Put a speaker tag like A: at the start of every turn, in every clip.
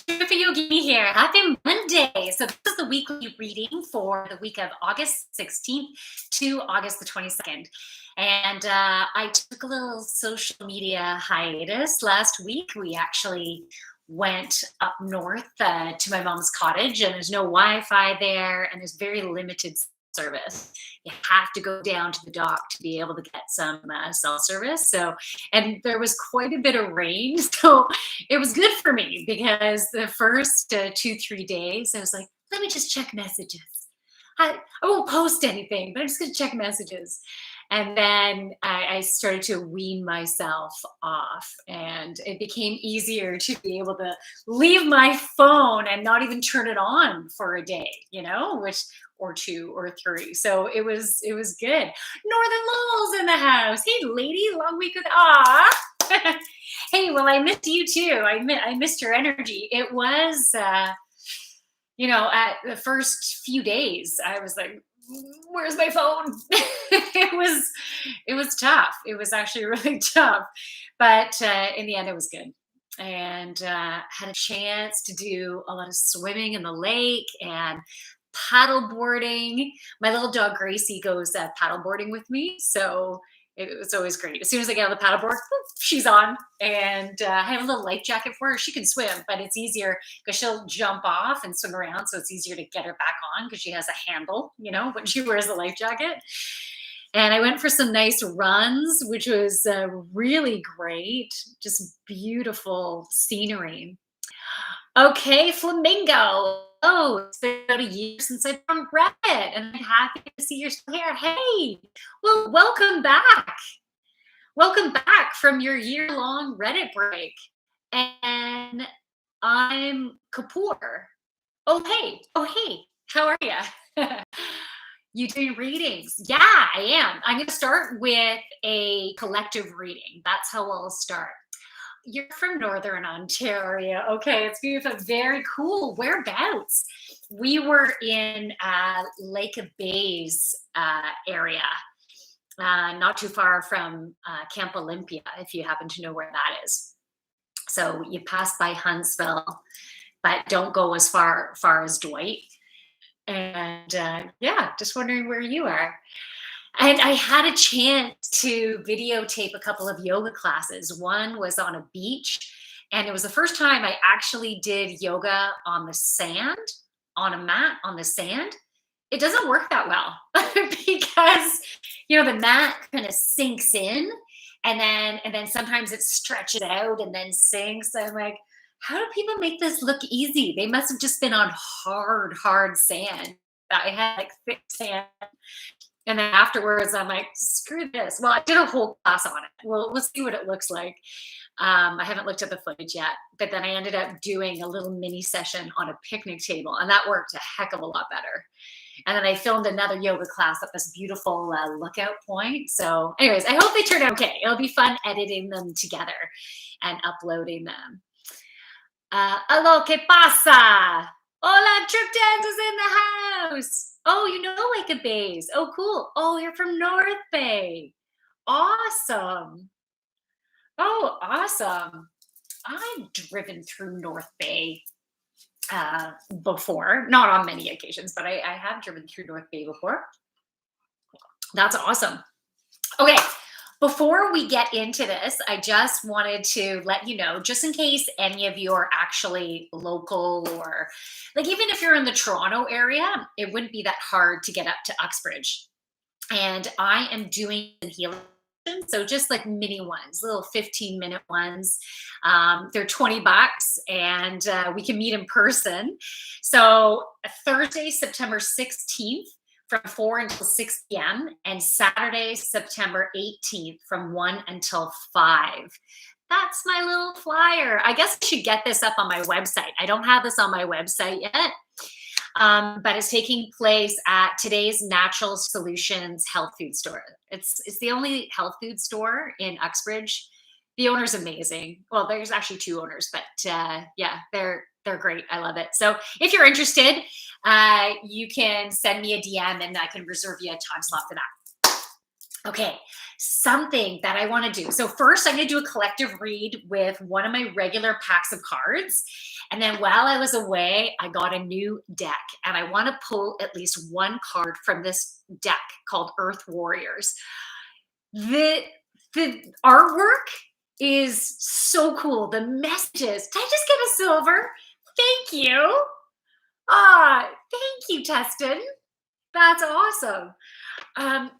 A: Yogini here. Happy Monday. So this is the weekly reading for the week of August 16th to August the 22nd. And I took a little social media hiatus last week. We actually went up north to my mom's cottage, and there's no Wi-Fi there, and there's very limited service. You have to go down to the dock to be able to get some cell service. So, and there was quite a bit of rain. So it was good for me because the first 2, 3 days, I was like, let me just check messages. I won't post anything, but I'm just going to check messages. And then I started to wean myself off, and it became easier to be able to leave my phone and not even turn it on for a day, which or two or three. So it was good. Northern Lowell's in the house. Hey, lady, long week with Hey, well, I missed you too. I missed your energy. It was, at the first few days, I was like, where's my phone? it was tough. It was actually really tough, but in the end, it was good. And had a chance to do a lot of swimming in the lake and paddle boarding. My little dog Gracie goes paddle boarding with me, so it was always great. As soon as I get on the paddleboard, she's on, and I have a little life jacket for her. She can swim, but it's easier because she'll jump off and swim around, so it's easier to get her back on because she has a handle, when she wears the life jacket. And I went for some nice runs, which was really great. Just beautiful scenery. Okay, Flamingo. Oh, it's been about a year since I've been on Reddit, and I'm happy to see you're still here. Hey, well, welcome back. Welcome back from your year-long Reddit break. And I'm Kapoor. Oh, hey. Oh, hey. How are you? You doing readings? Yeah, I am. I'm going to start with a collective reading. That's how I'll start. You're from Northern Ontario. Okay, it's beautiful. Very cool. Whereabouts? We were in Lake of Bays area, not too far from Camp Olympia, if you happen to know where that is. So you pass by Huntsville, but don't go as far as Dwight. And yeah, just wondering where you are. And I had a chance to videotape a couple of yoga classes. One was on a beach, and it was the first time I actually did yoga on the sand, on a mat on the sand. It doesn't work that well because the mat kind of sinks in, and then sometimes it stretches out and then sinks. I'm like, how do people make this look easy? They must have just been on hard sand. I had like thick sand. And then afterwards, I'm like, screw this. Well, I did a whole class on it. We'll see what it looks like. I haven't looked at the footage yet, but then I ended up doing a little mini session on a picnic table, and that worked a heck of a lot better. And then I filmed another yoga class at this beautiful lookout point. So anyways, I hope they turn out okay. It'll be fun editing them together and uploading them. Hello, ¿qué pasa? Hola, Trip Dance is in the house. Oh, you know Lake of Bays. Oh, cool. Oh, you're from North Bay. Awesome. Oh, awesome. I've driven through North Bay before, not on many occasions, but I have driven through North Bay before. That's awesome. Okay. Before we get into this, I just wanted to let you know, just in case any of you are actually local, or like even if you're in the Toronto area, it wouldn't be that hard to get up to Uxbridge. And I am doing healing, so just like mini ones, little 15-minute ones. They're $20, and we can meet in person. So Thursday, September 16th, from 4 until 6 p.m. and Saturday, September 18th from 1 until 5. That's my little flyer. I guess I should get this up on my website. I don't have this on my website yet, but it's taking place at today's Natural Solutions health food store. It's the only health food store in Uxbridge. The owner's amazing. Well, there's actually 2 owners, but yeah, they're great. I love it. So if you're interested, you can send me a DM and I can reserve you a time slot for that. Okay, something that I want to do. So first I'm going to do a collective read with one of my regular packs of cards. And then while I was away, I got a new deck and I want to pull at least one card from this deck called Earth Warriors. The the artwork is so cool. The messages. Did I just get a silver? Thank you. Ah, thank you, Tustin. That's awesome.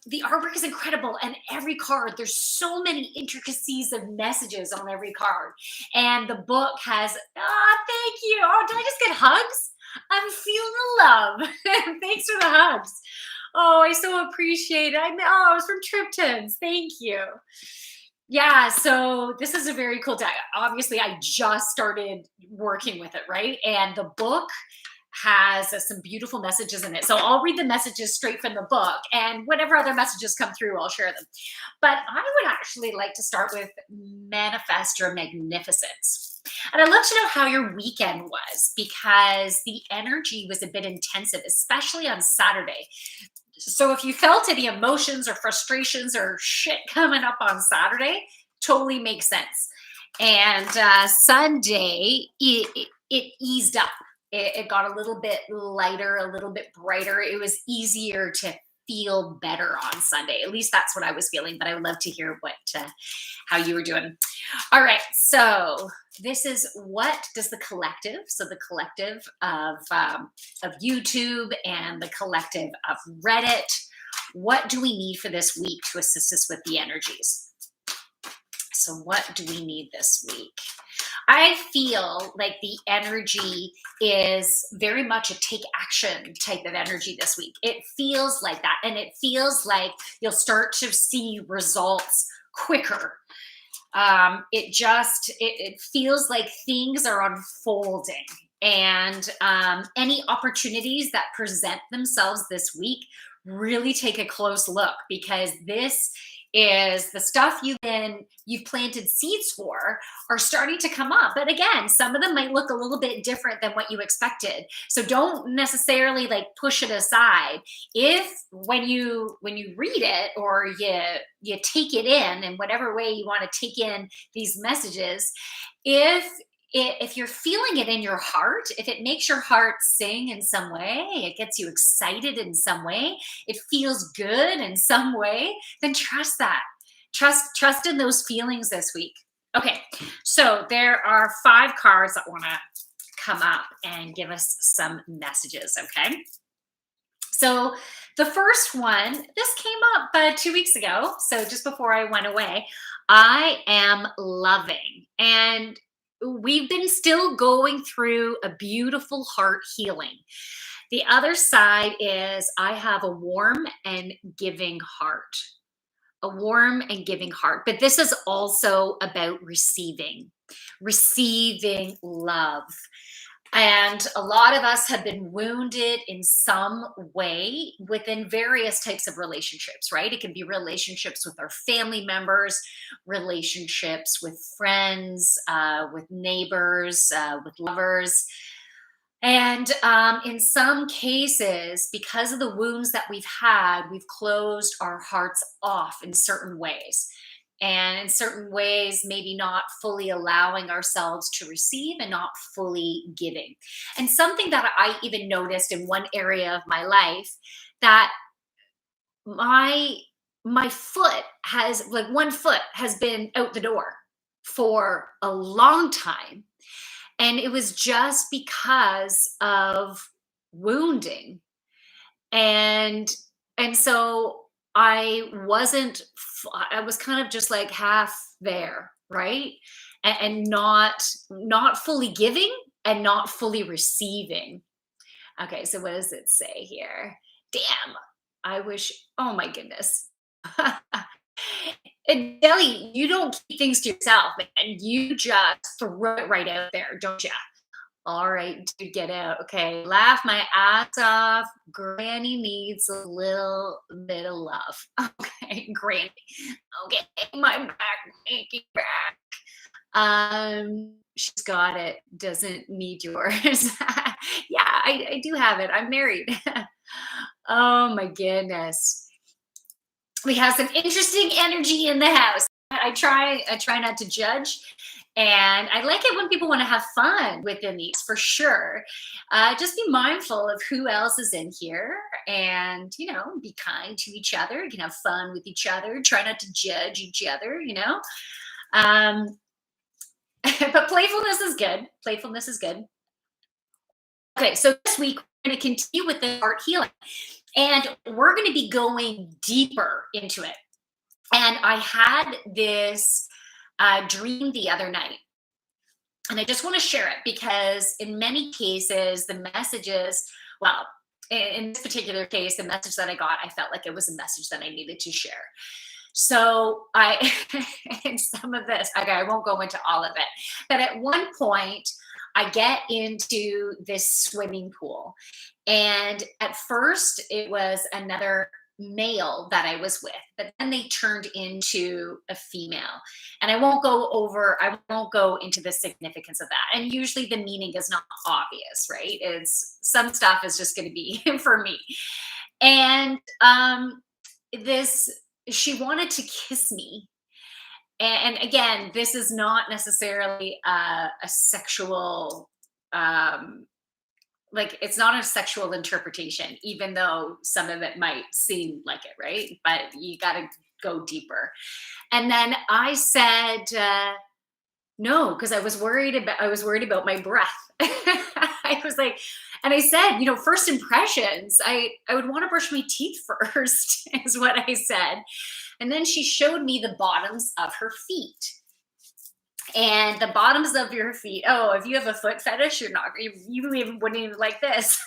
A: The artwork is incredible, and every card, there's so many intricacies of messages on every card. And the book has, thank you. Oh, did I just get hugs? I'm feeling the love. Thanks for the hugs. Oh, I so appreciate it. Oh, it was from Triptons. Thank you. Yeah, so this is a very cool deck. Obviously, I just started working with it, right? And the book has some beautiful messages in it. So I'll read the messages straight from the book, and whatever other messages come through, I'll share them. But I would actually like to start with manifest your magnificence. And I'd love to know how your weekend was because the energy was a bit intensive, especially on Saturday. So if you felt any emotions or frustrations or shit coming up on Saturday, totally makes sense. And Sunday, it eased up. It got a little bit lighter, a little bit brighter. It was easier to feel better on Sunday. At least that's what I was feeling. But I would love to hear how you were doing. All right, so this is what does the collective, so the collective of YouTube and the collective of Reddit, what do we need for this week to assist us with the energies? So what do we need this week? I feel like the energy is very much a take action type of energy this week. It feels like that. And it feels like you'll start to see results quicker. It feels like things are unfolding, and any opportunities that present themselves this week, really take a close look because this is the stuff you've planted seeds for are starting to come up. But again, some of them might look a little bit different than what you expected, so don't necessarily like push it aside. If when you read it, or you take it in whatever way you want to take in these messages, if if you're feeling it in your heart, if it makes your heart sing in some way, it gets you excited in some way, it feels good in some way, then trust that. Trust in those feelings this week. Okay, so there are 5 cards that want to come up and give us some messages, okay? So the first one, this came up 2 weeks ago, so just before I went away. I am loving. And we've been still going through a beautiful heart healing. The other side is I have a warm and giving heart. A warm and giving heart. But this is also about receiving love. And a lot of us have been wounded in some way within various types of relationships, right? It can be relationships with our family members, relationships with friends, with neighbors, with lovers. And in some cases, because of the wounds that we've had, we've closed our hearts off in certain ways. And in certain ways, maybe not fully allowing ourselves to receive and not fully giving. And something that I even noticed in one area of my life, that my my foot has, like, one foot has been out the door for a long time, and it was just because of wounding. And and so I was kind of just like half there, right? And not fully giving and not fully receiving. Okay, so what does it say here? Damn, I wish, oh my goodness. And Deli, you don't keep things to yourself, and you just throw it right out there, don't you? All right, dude, get out. Okay, laugh my ass off. Granny needs a little bit of love. Okay, Granny. Okay, my back, achy back. She's got it. Doesn't need yours. Yeah, I do have it. I'm married. Oh my goodness. We have some interesting energy in the house. I try not to judge, and I like it when people want to have fun within these for sure. Just be mindful of who else is in here, and be kind to each other. You can have fun with each other. Try not to judge each other. Um, but playfulness is good. Playfulness is good. Okay, so this week we're going to continue with the art healing, and we're going to be going deeper into it. And I had this dream the other night, and I just want to share it because, in many cases, the messages, well, in this particular case, the message that I got, I felt like it was a message that I needed to share. So I, in some of this, okay, I won't go into all of it, but at one point, I get into this swimming pool. And at first, it was another male that I was with, but then they turned into a female. And I won't go into the significance of that. And usually the meaning is not obvious, right? It's some stuff is just going to be for me. And this she wanted to kiss me, and again, this is not necessarily a sexual, um like, it's not a sexual interpretation, even though some of it might seem like it, right? But you got to go deeper. And then I said no, because I was worried about my breath. I was like, and I said, first impressions, I would want to brush my teeth first, is what I said. And then she showed me the bottoms of her feet. And the bottoms of your feet. Oh, if you have a foot fetish, you're not. You even wouldn't even like this.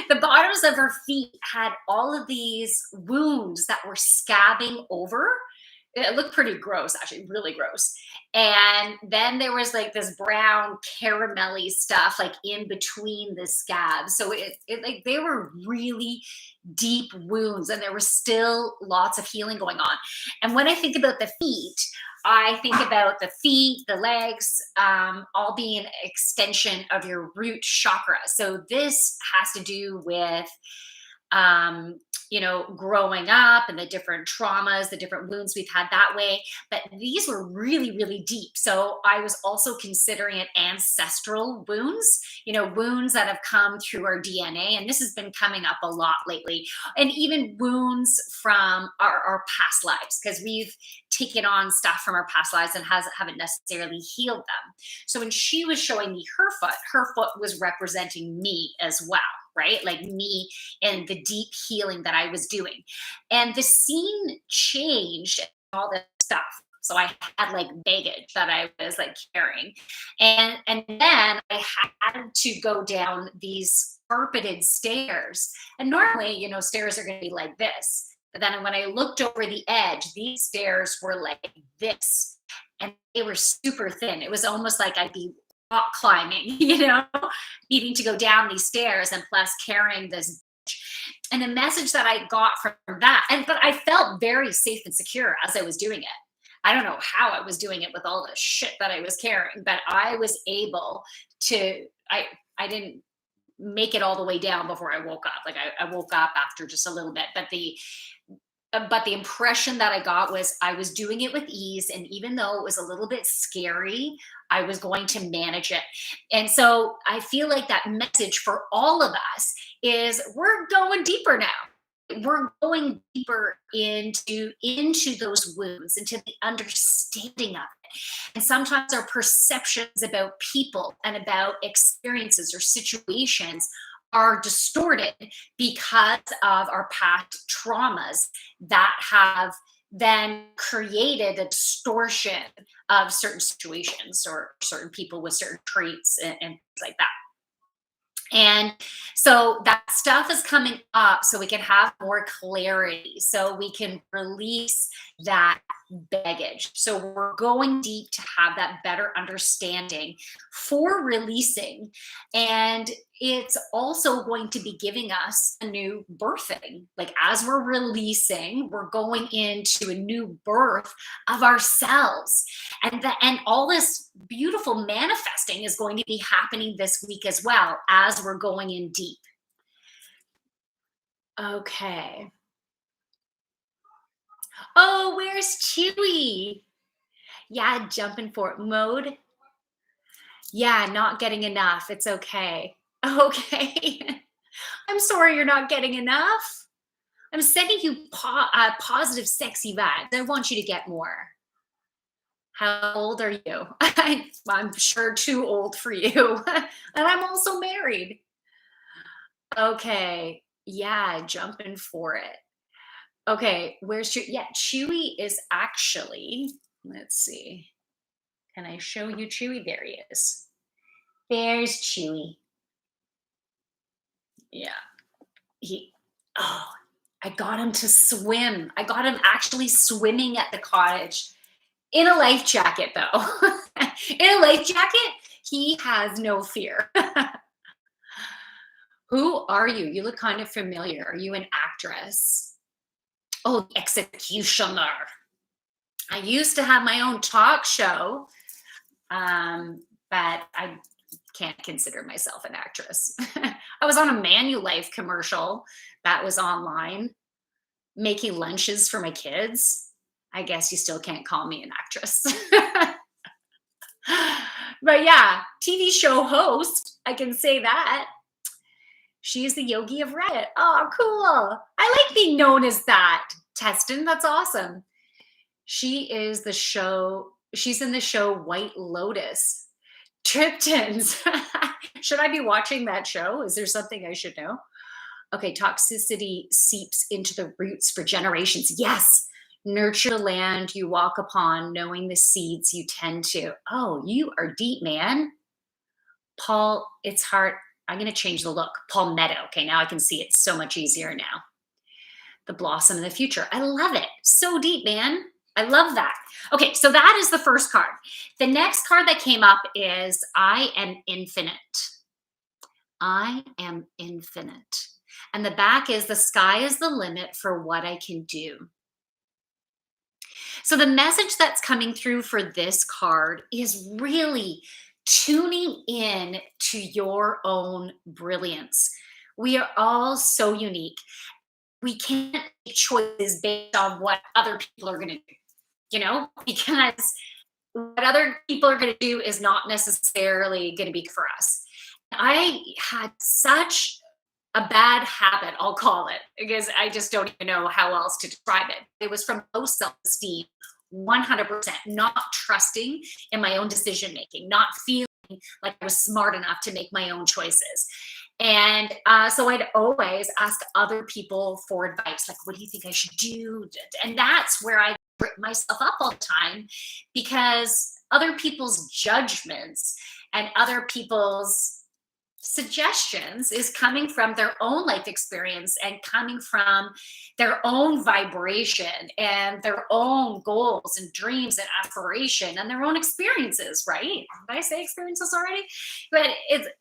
A: The bottoms of her feet had all of these wounds that were scabbing over. It looked pretty gross, actually, really gross. And then there was like this brown caramelly stuff like in between the scabs. So it like they were really deep wounds, and there was still lots of healing going on. And when I think about the feet, I think about the feet, the legs, all being an extension of your root chakra. So this has to do with um, growing up and the different traumas, the different wounds we've had that way. But these were really, really deep. So I was also considering it ancestral wounds, wounds that have come through our DNA. And this has been coming up a lot lately. And even wounds from our past lives, because we've taken on stuff from our past lives and haven't necessarily healed them. So when she was showing me her foot was representing me as well, right? Like me and the deep healing that I was doing. And the scene changed and all this stuff. So I had like baggage that I was like carrying. And then I had to go down these carpeted stairs. And normally, stairs are going to be like this. But then when I looked over the edge, these stairs were like this. And they were super thin. It was almost like I'd be rock climbing, needing to go down these stairs and plus carrying this. And the message that I got from that, but I felt very safe and secure as I was doing it. I don't know how I was doing it with all the shit that I was carrying, but I was able to. I didn't make it all the way down before I woke up. Like I woke up after just a little bit, but the impression that I got was I was doing it with ease. And even though it was a little bit scary, I was going to manage it. And so I feel like that message for all of us is we're going deeper now. We're going deeper into those wounds, into the understanding of it. And sometimes our perceptions about people and about experiences or situations are distorted because of our past traumas that have then created a distortion of certain situations or certain people with certain traits and things like that. And so that stuff is coming up so we can have more clarity, so we can release that baggage. So we're going deep to have that better understanding for releasing. And it's also going to be giving us a new birthing. Like as we're releasing, we're going into a new birth of ourselves. And all this beautiful manifesting is going to be happening this week as well as we're going in deep. Okay. Oh, where's Chewy? Yeah, jumping for it mode. Yeah, not getting enough. It's okay. Okay. I'm sorry you're not getting enough. I'm sending you positive, sexy vibes. I want you to get more. How old are you? I'm sure too old for you. And I'm also married. Okay. Yeah, jumping for it. Okay, where's Chewy? Yeah, Chewy is actually, let's see. Can I show you Chewy? There he is. There's Chewy. Yeah. He oh, I got him to swim. I got him actually swimming at the cottage in a life jacket though. In a life jacket, he has no fear. Who are you? You look kind of familiar. Are you an actress? Oh, the executioner. I used to have my own talk show, but I can't consider myself an actress. I was on a Manulife commercial that was online, making lunches for my kids. I guess you still can't call me an actress. But yeah, TV show host, I can say that. She's the Yogi of Reddit. Oh, cool. I like being known as that. Teston, that's awesome. She's in the show White Lotus. Triptans. Should I be watching that show? Is there something I should know? Okay, toxicity seeps into the roots for generations. Yes. Nurture the land you walk upon, knowing the seeds you tend to. Oh, you are deep, man. Paul, it's hard. I'm going to change the look. Palmetto. Okay, now I can see it so much easier now. The blossom in the future. I love it. So deep, man. I love that. Okay, so that is the first card. The next card that came up is I am infinite. I am infinite. And the back is the sky is the limit for what I can do. So the message that's coming through for this card is really tuning in to your own brilliance. We are all so unique. We can't make choices based on what other people are going to do, because what other people are going to do is not necessarily going to be for us. I had such a bad habit, I'll call it, because I just don't even know how else to describe it. It was from low self esteem, 100%, not trusting in my own decision making, not feeling like I was smart enough to make my own choices. And so I'd always ask other people for advice, like, what do you think I should do? And that's where I trip myself up all the time, because other people's judgments and other people's suggestions is coming from their own life experience and coming from their own vibration and their own goals and dreams and aspiration and their own experiences, right? Did I say experiences already? But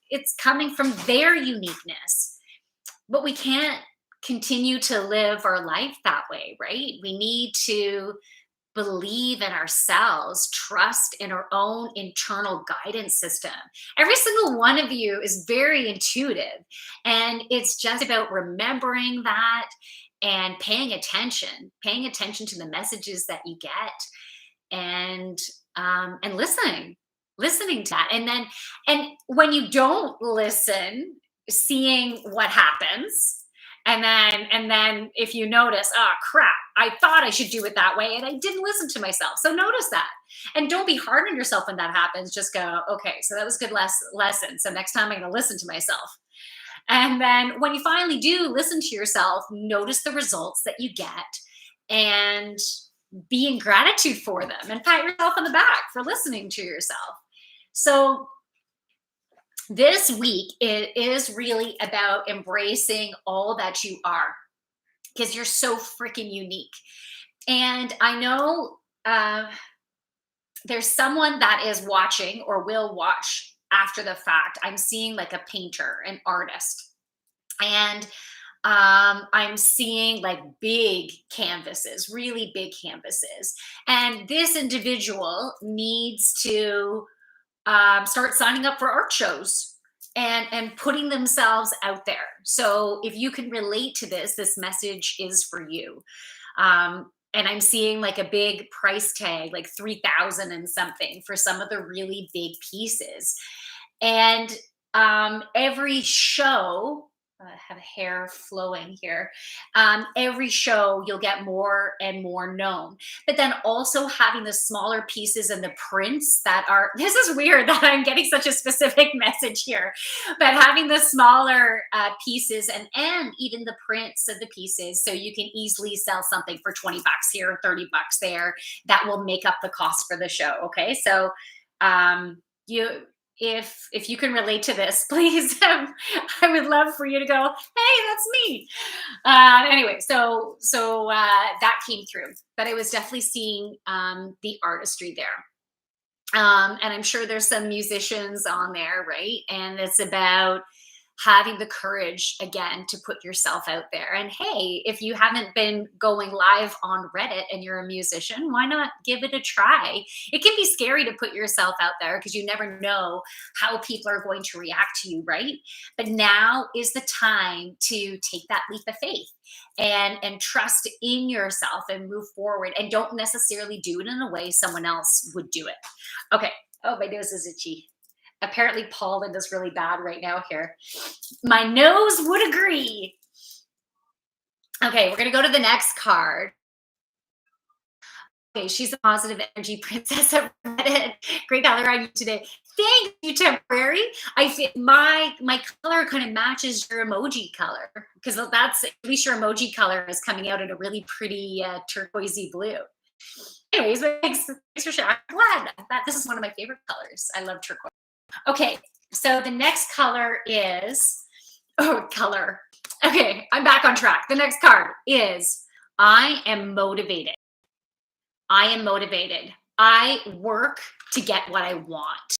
A: it's coming from their uniqueness. But we can't continue to live our life that way, right? We need to believe in ourselves, trust in our own internal guidance system. Every single one of you is very intuitive, and it's just about remembering that and paying attention to the messages that you get, and listening to that, and when you don't listen, seeing what happens, and then if you notice, oh crap, I thought I should do it that way and I didn't listen to myself. So notice that. And don't be hard on yourself when that happens. Just go, okay, so that was a good lesson. So next time I'm going to listen to myself. And then when you finally do listen to yourself, notice the results that you get and be in gratitude for them and pat yourself on the back for listening to yourself. So this week it is really about embracing all that you are, because you're so freaking unique. And I know there's someone that is watching or will watch after the fact. I'm seeing like a painter, an artist, and I'm seeing like big canvases, really big canvases. And this individual needs to start signing up for art shows and putting themselves out there. So if you can relate to this message is for you. and I'm seeing like a big price tag, like 3,000 and something for some of the really big pieces. And every show, I have hair flowing here. Every show you'll get more and more known. But then also having the smaller pieces and the prints that are, this is weird that I'm getting such a specific message here, but having the smaller pieces and even the prints of the pieces, so you can easily sell something for 20 bucks here, 30 bucks there, that will make up the cost for the show. Okay. So you, if you can relate to this, please, I would love for you to go, hey, that's me. Anyway, that came through, but I was definitely seeing the artistry there. And I'm sure there's some musicians on there, right? And it's about having the courage again to put yourself out there. And hey, if you haven't been going live on Reddit and you're a musician, why not give it a try? It can be scary to put yourself out there because you never know how people are going to react to you, right? But now is the time to take that leap of faith and trust in yourself and move forward, and don't necessarily do it in a way someone else would do it. Okay. Oh, my nose is itchy. Apparently pollen is really bad right now here. My nose would agree. Okay, we're gonna go to the next card. Okay, she's a positive energy princess at Reddit. Great color on you today. Thank you, temporary. I feel my color kind of matches your emoji color, because that's, at least your emoji color is coming out in a really pretty turquoisey blue. Anyways, thanks for sharing. I'm glad that this is one of my favorite colors. I love turquoise. Okay, so the next color is, oh, color. Okay, I'm back on track. The next card is, I am motivated. I am motivated. I work to get what I want.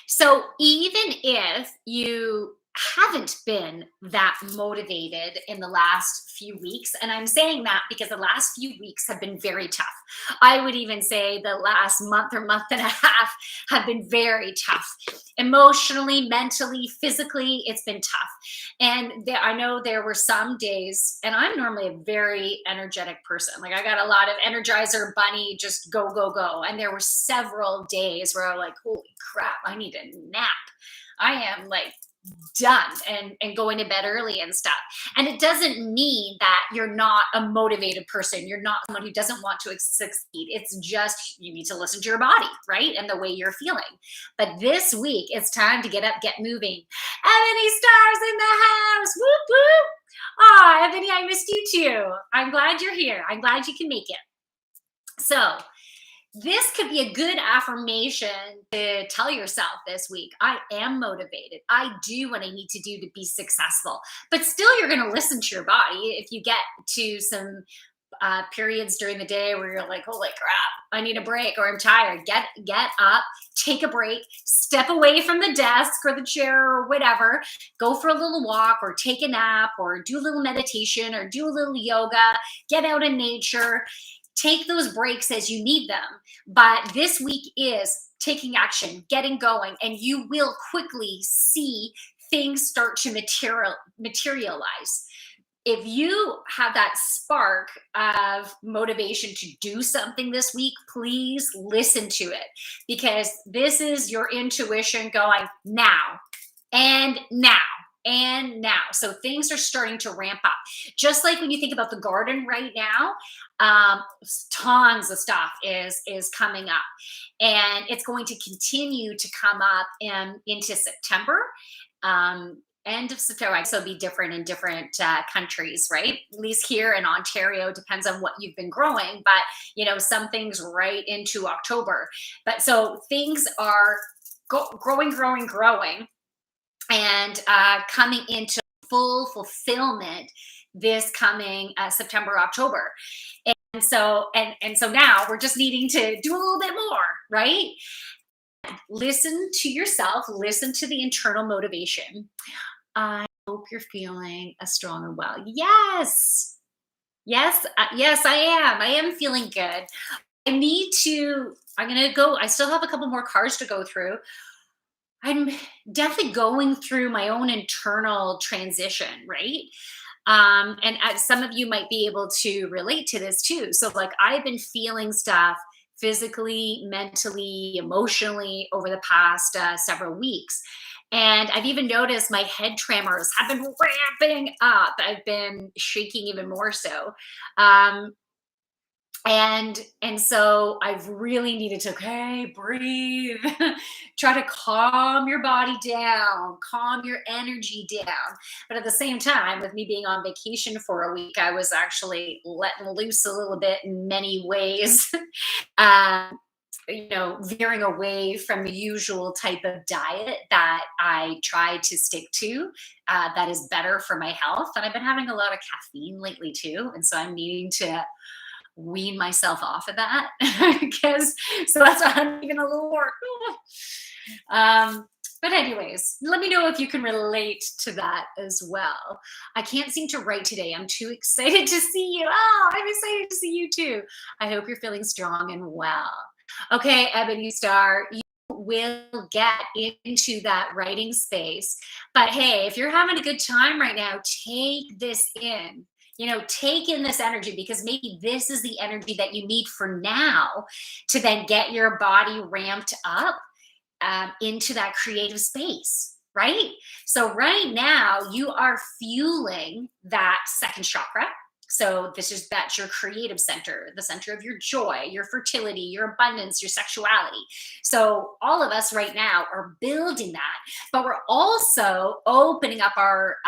A: So even if you haven't been that motivated in the last few weeks, and I'm saying that because the last few weeks have been very tough. I would even say the last month or month and a half have been very tough. Emotionally, mentally, physically, it's been tough. And I know there were some days, and I'm normally a very energetic person. Like, I got a lot of Energizer Bunny, just go, go, go. And there were several days where I was like, holy crap, I need a nap. I am like done, and going to bed early and stuff. And it doesn't mean that you're not a motivated person. You're not someone who doesn't want to succeed. It's just, you need to listen to your body, right? And the way you're feeling. But this week, it's time to get up, get moving. Ebony Stars in the house. Whoop, whoop. Oh, Ebony, I missed you too. I'm glad you're here. I'm glad you can make it. So, this could be a good affirmation to tell yourself this week. I am motivated. I do what I need to do to be successful. But still, you're going to listen to your body. If you get to some periods during the day where you're like, holy crap, I need a break, or I'm tired, get up, take a break, step away from the desk or the chair or whatever, go for a little walk, or take a nap, or do a little meditation, or do a little yoga, get out in nature. Take those breaks as you need them. But this week is taking action, getting going, and you will quickly see things start to materialize. If you have that spark of motivation to do something this week, please listen to it, because this is your intuition going, now and now and now. So things are starting to ramp up. Just like when you think about the garden right now, tons of stuff is coming up, and it's going to continue to come up into September. End of September. So it'll be different in different countries, right? At least here in Ontario, depends on what you've been growing, but some things right into October. But so things are growing, and coming into full fulfillment this coming September, October. And so now we're just needing to do a little bit more, right? Listen to yourself, listen to the internal motivation. I hope you're feeling strong and well. Yes. Yes, yes, I am. I am feeling good. I'm going to go. I still have a couple more cards to go through. I'm definitely going through my own internal transition, right? And some of you might be able to relate to this too. So, like, I've been feeling stuff physically, mentally, emotionally over the past several weeks. And I've even noticed my head tremors have been ramping up. I've been shaking even more so. Um, and so I've really needed to, okay, breathe, try to calm your body down, calm your energy down. But at the same time, with me being on vacation for a week, I was actually letting loose a little bit in many ways. um, veering away from the usual type of diet that I try to stick to, that is better for my health. And I've been having a lot of caffeine lately too. And so I'm needing to wean myself off of that because so that's why I'm even a little more. um, but anyways, let me know if you can relate to that as well. I can't seem to write today. I'm too excited to see you. Oh, I'm excited to see you too. I hope you're feeling strong and well. Okay, Ebony Star, you will get into that writing space. But hey, if you're having a good time right now, take this in. Take in this energy because maybe this is the energy that you need for now to then get your body ramped up into that creative space, right? So, right now, you are fueling that second chakra. So, that's your creative center, the center of your joy, your fertility, your abundance, your sexuality. So, all of us right now are building that, but we're also opening up our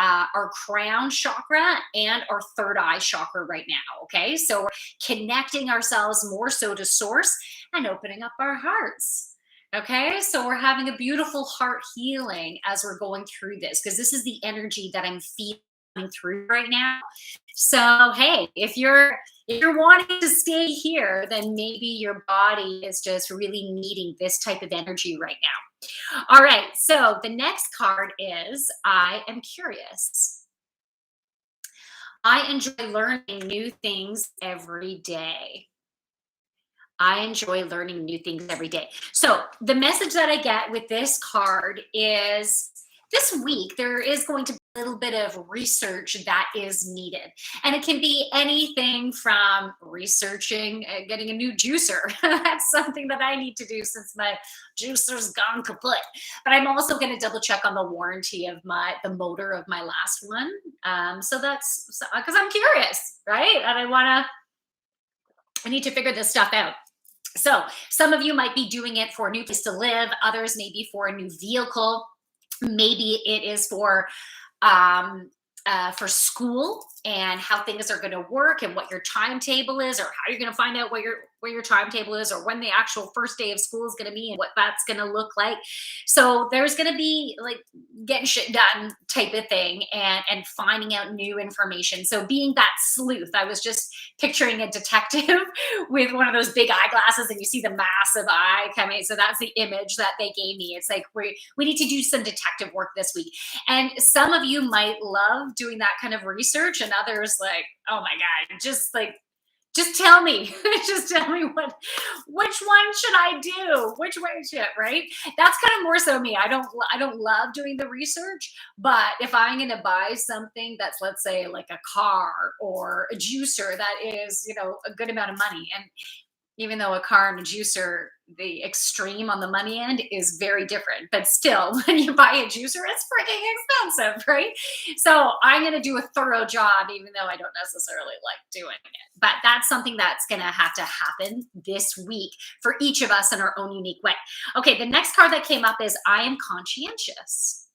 A: crown chakra and our third eye chakra right now. Okay, so we're connecting ourselves more so to source and opening up our hearts. Okay, so we're having a beautiful heart healing as we're going through this because this is the energy that I'm feeling through right now. So hey, if you're wanting to stay here, then maybe your body is just really needing this type of energy right now. All right, so the next card is I am curious. I enjoy learning new things every day. I enjoy learning new things every day. So, the message that I get with this card is this week there is going to be a little bit of research that is needed. And it can be anything from researching getting a new juicer. That's something that I need to do since my juicer's gone kaput. But I'm also going to double check on the warranty of the motor of my last one. So that's because I'm curious, right? And I need to figure this stuff out. So some of you might be doing it for a new place to live. Others maybe for a new vehicle. Maybe it is for school and how things are going to work and what your timetable is, or how you're going to find out where your timetable is, or when the actual first day of school is going to be and what that's going to look like. So there's going to be like getting shit done type of thing, and finding out new information. So being that sleuth, I was just picturing a detective with one of those big eyeglasses, and you see the massive eye coming. So that's the image that they gave me. It's like we need to do some detective work this week. And some of you might love doing that kind of research, and others like, oh my God, just tell me, just tell me which one should I do? Which way should, right? That's kind of more so me. I don't love doing the research, but if I'm going to buy something that's, let's say, like a car or a juicer that is, a good amount of money, and even though a car and a juicer, the extreme on the money end is very different. But still, when you buy a juicer, it's freaking expensive, right? So I'm going to do a thorough job, even though I don't necessarily like doing it. But that's something that's going to happen this week for each of us in our own unique way. Okay, the next card that came up is I am conscientious.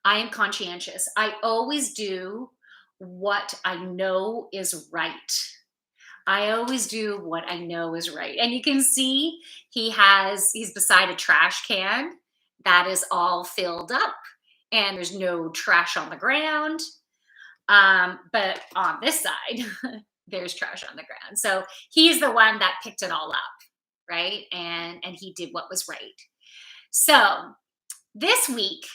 A: I am conscientious. I always do what I know is right. I always do what I know is right. And you can see he's beside a trash can that is all filled up and there's no trash on the ground. But on this side, there's trash on the ground. So he's the one that picked it all up, right? And he did what was right. So this week,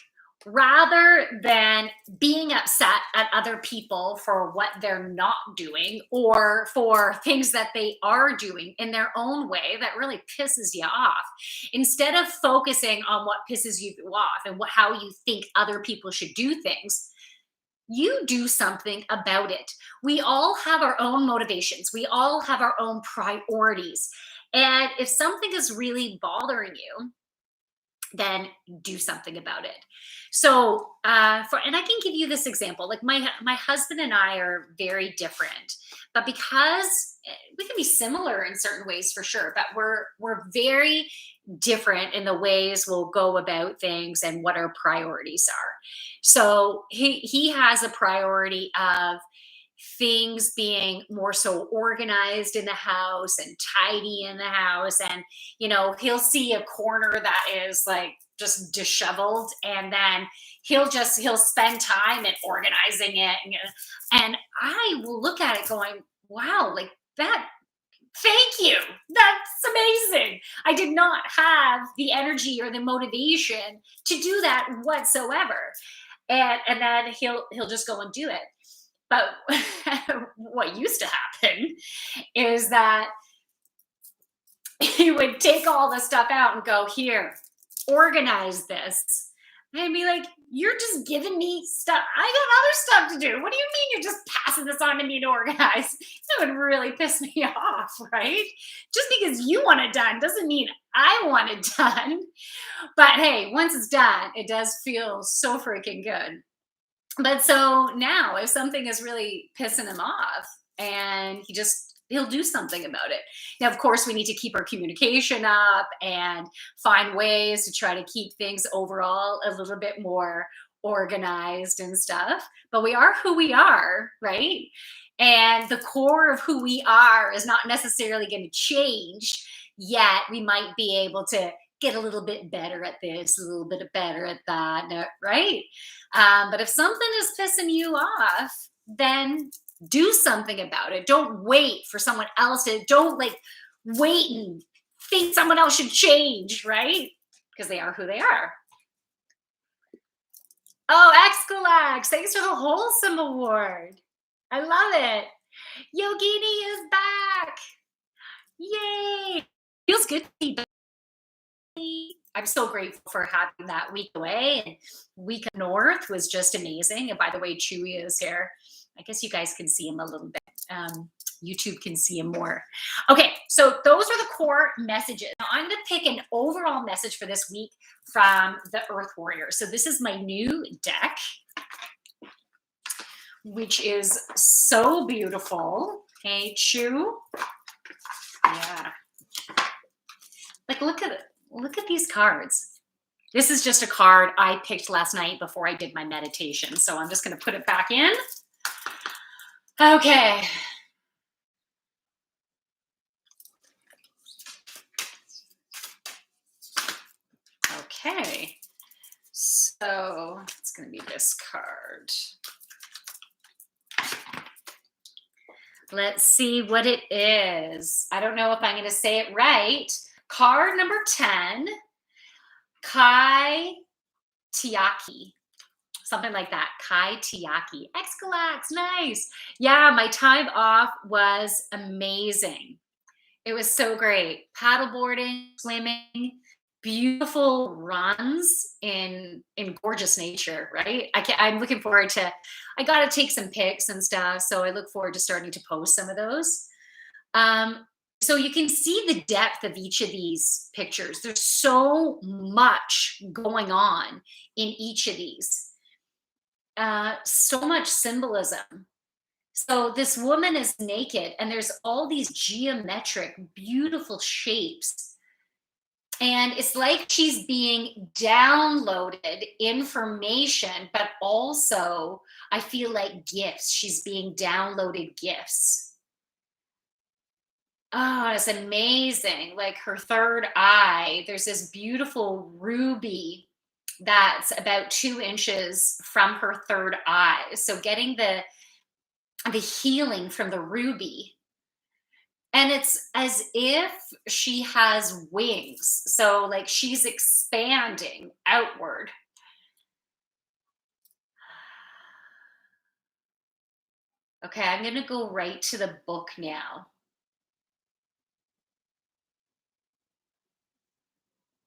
A: rather than being upset at other people for what they're not doing or for things that they are doing in their own way that really pisses you off, instead of focusing on what pisses you off and how you think other people should do things, you do something about it. We all have our own motivations, we all have our own priorities. And if something is really bothering you, then do something about it. So, for and I can give you this example. Like my husband and I are very different, but because we can be similar in certain ways for sure, but we're very different in the ways we'll go about things and what our priorities are. So he has a priority of things being more so organized in the house and tidy in the house, and he'll see a corner that is like just disheveled, and then he'll spend time in organizing it, and I will look at it going, wow, like that, thank you, that's amazing. I did not have the energy or the motivation to do that whatsoever. And then he'll just go and do it. But what used to happen is that he would take all the stuff out and go, "Here, organize this." And I'd be like, "You're just giving me stuff. I got other stuff to do. What do you mean you're just passing this on to me to organize?" That would really piss me off, right? Just because you want it done doesn't mean I want it done. But hey, once it's done, it does feel so freaking good. But so now, if something is really pissing him off, and he'll do something about it. Now, of course, we need to keep our communication up and find ways to try to keep things overall a little bit more organized and stuff. But we are who we are, right? And the core of who we are is not necessarily going to change. Yet we might be able to get a little bit better at this, a little bit better at that, right? But if something is pissing you off, then do something about it. Don't wait for someone else to, don't like wait and think someone else should change, right? Because they are who they are. Oh, Excalax, thanks for the Wholesome Award. I love it. Yogini is back. Yay. Feels good to be back. I'm so grateful for having that week away. And week up north was just amazing. And by the way, Chewy is here. I guess you guys can see him a little bit. YouTube can see him more. Okay, so those are the core messages. Now I'm going to pick an overall message for this week from the Earth Warrior. So this is my new deck, which is so beautiful. Hey, Chew. Yeah. Like, look at it. Look at these cards. This is just a card I picked last night before I did my meditation. So I'm just going to put it back in. Okay. Okay. So it's going to be this card. Let's see what it is. I don't know if I'm going to say it right. Card number 10, Kai Tiaki. Something like that. Kai Tiaki. Excalax. Nice. Yeah, my time off was amazing. It was so great. Paddleboarding, swimming, beautiful runs in gorgeous nature, right? I'm looking forward to, I got to take some pics and stuff. So I look forward to starting to post some of those. So you can see the depth of each of these pictures. There's so much going on in each of these. So much symbolism. So this woman is naked, and there's all these geometric, beautiful shapes. And it's like she's being downloaded information, but also I feel like gifts. She's being downloaded gifts. Oh, it's amazing. Like her third eye, there's this beautiful ruby that's about 2 inches from her third eye. So getting the healing from the ruby. And it's as if she has wings. So like she's expanding outward. Okay, I'm going to go right to the book now.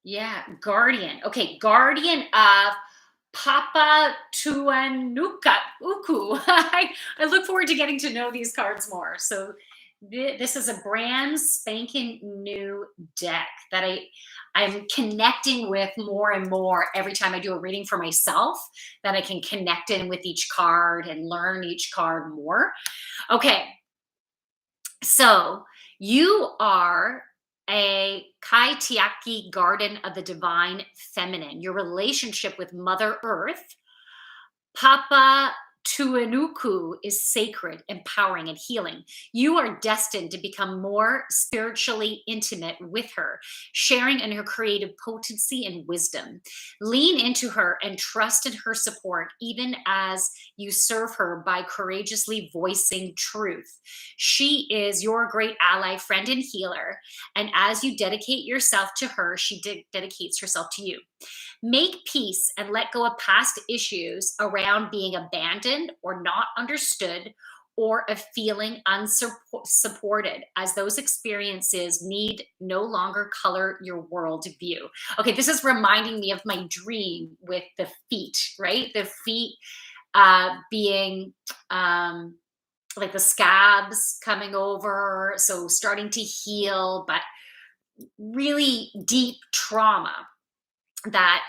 A: Yeah, guardian. Okay, guardian of Papa Tuanuka Uku. I look forward to getting to know these cards more. So this is a brand spanking new deck that I'm connecting with more and more every time I do a reading for myself, that I can connect in with each card and learn each card more. Okay, so you are a Kaitiaki garden of the divine feminine. Your relationship with Mother Earth, Papa Tuanuku, is sacred, empowering, and healing. You are destined to become more spiritually intimate with her, sharing in her creative potency and wisdom. Lean into her and trust in her support, even as you serve her by courageously voicing truth. She is your great ally, friend, and healer. And as you dedicate yourself to her, she dedicates herself to you. Make peace and let go of past issues around being abandoned or not understood, or of feeling unsupported, as those experiences need no longer color your worldview. Okay, this is reminding me of my dream with the feet, right? The feet being like the scabs coming over, so starting to heal, but really deep trauma that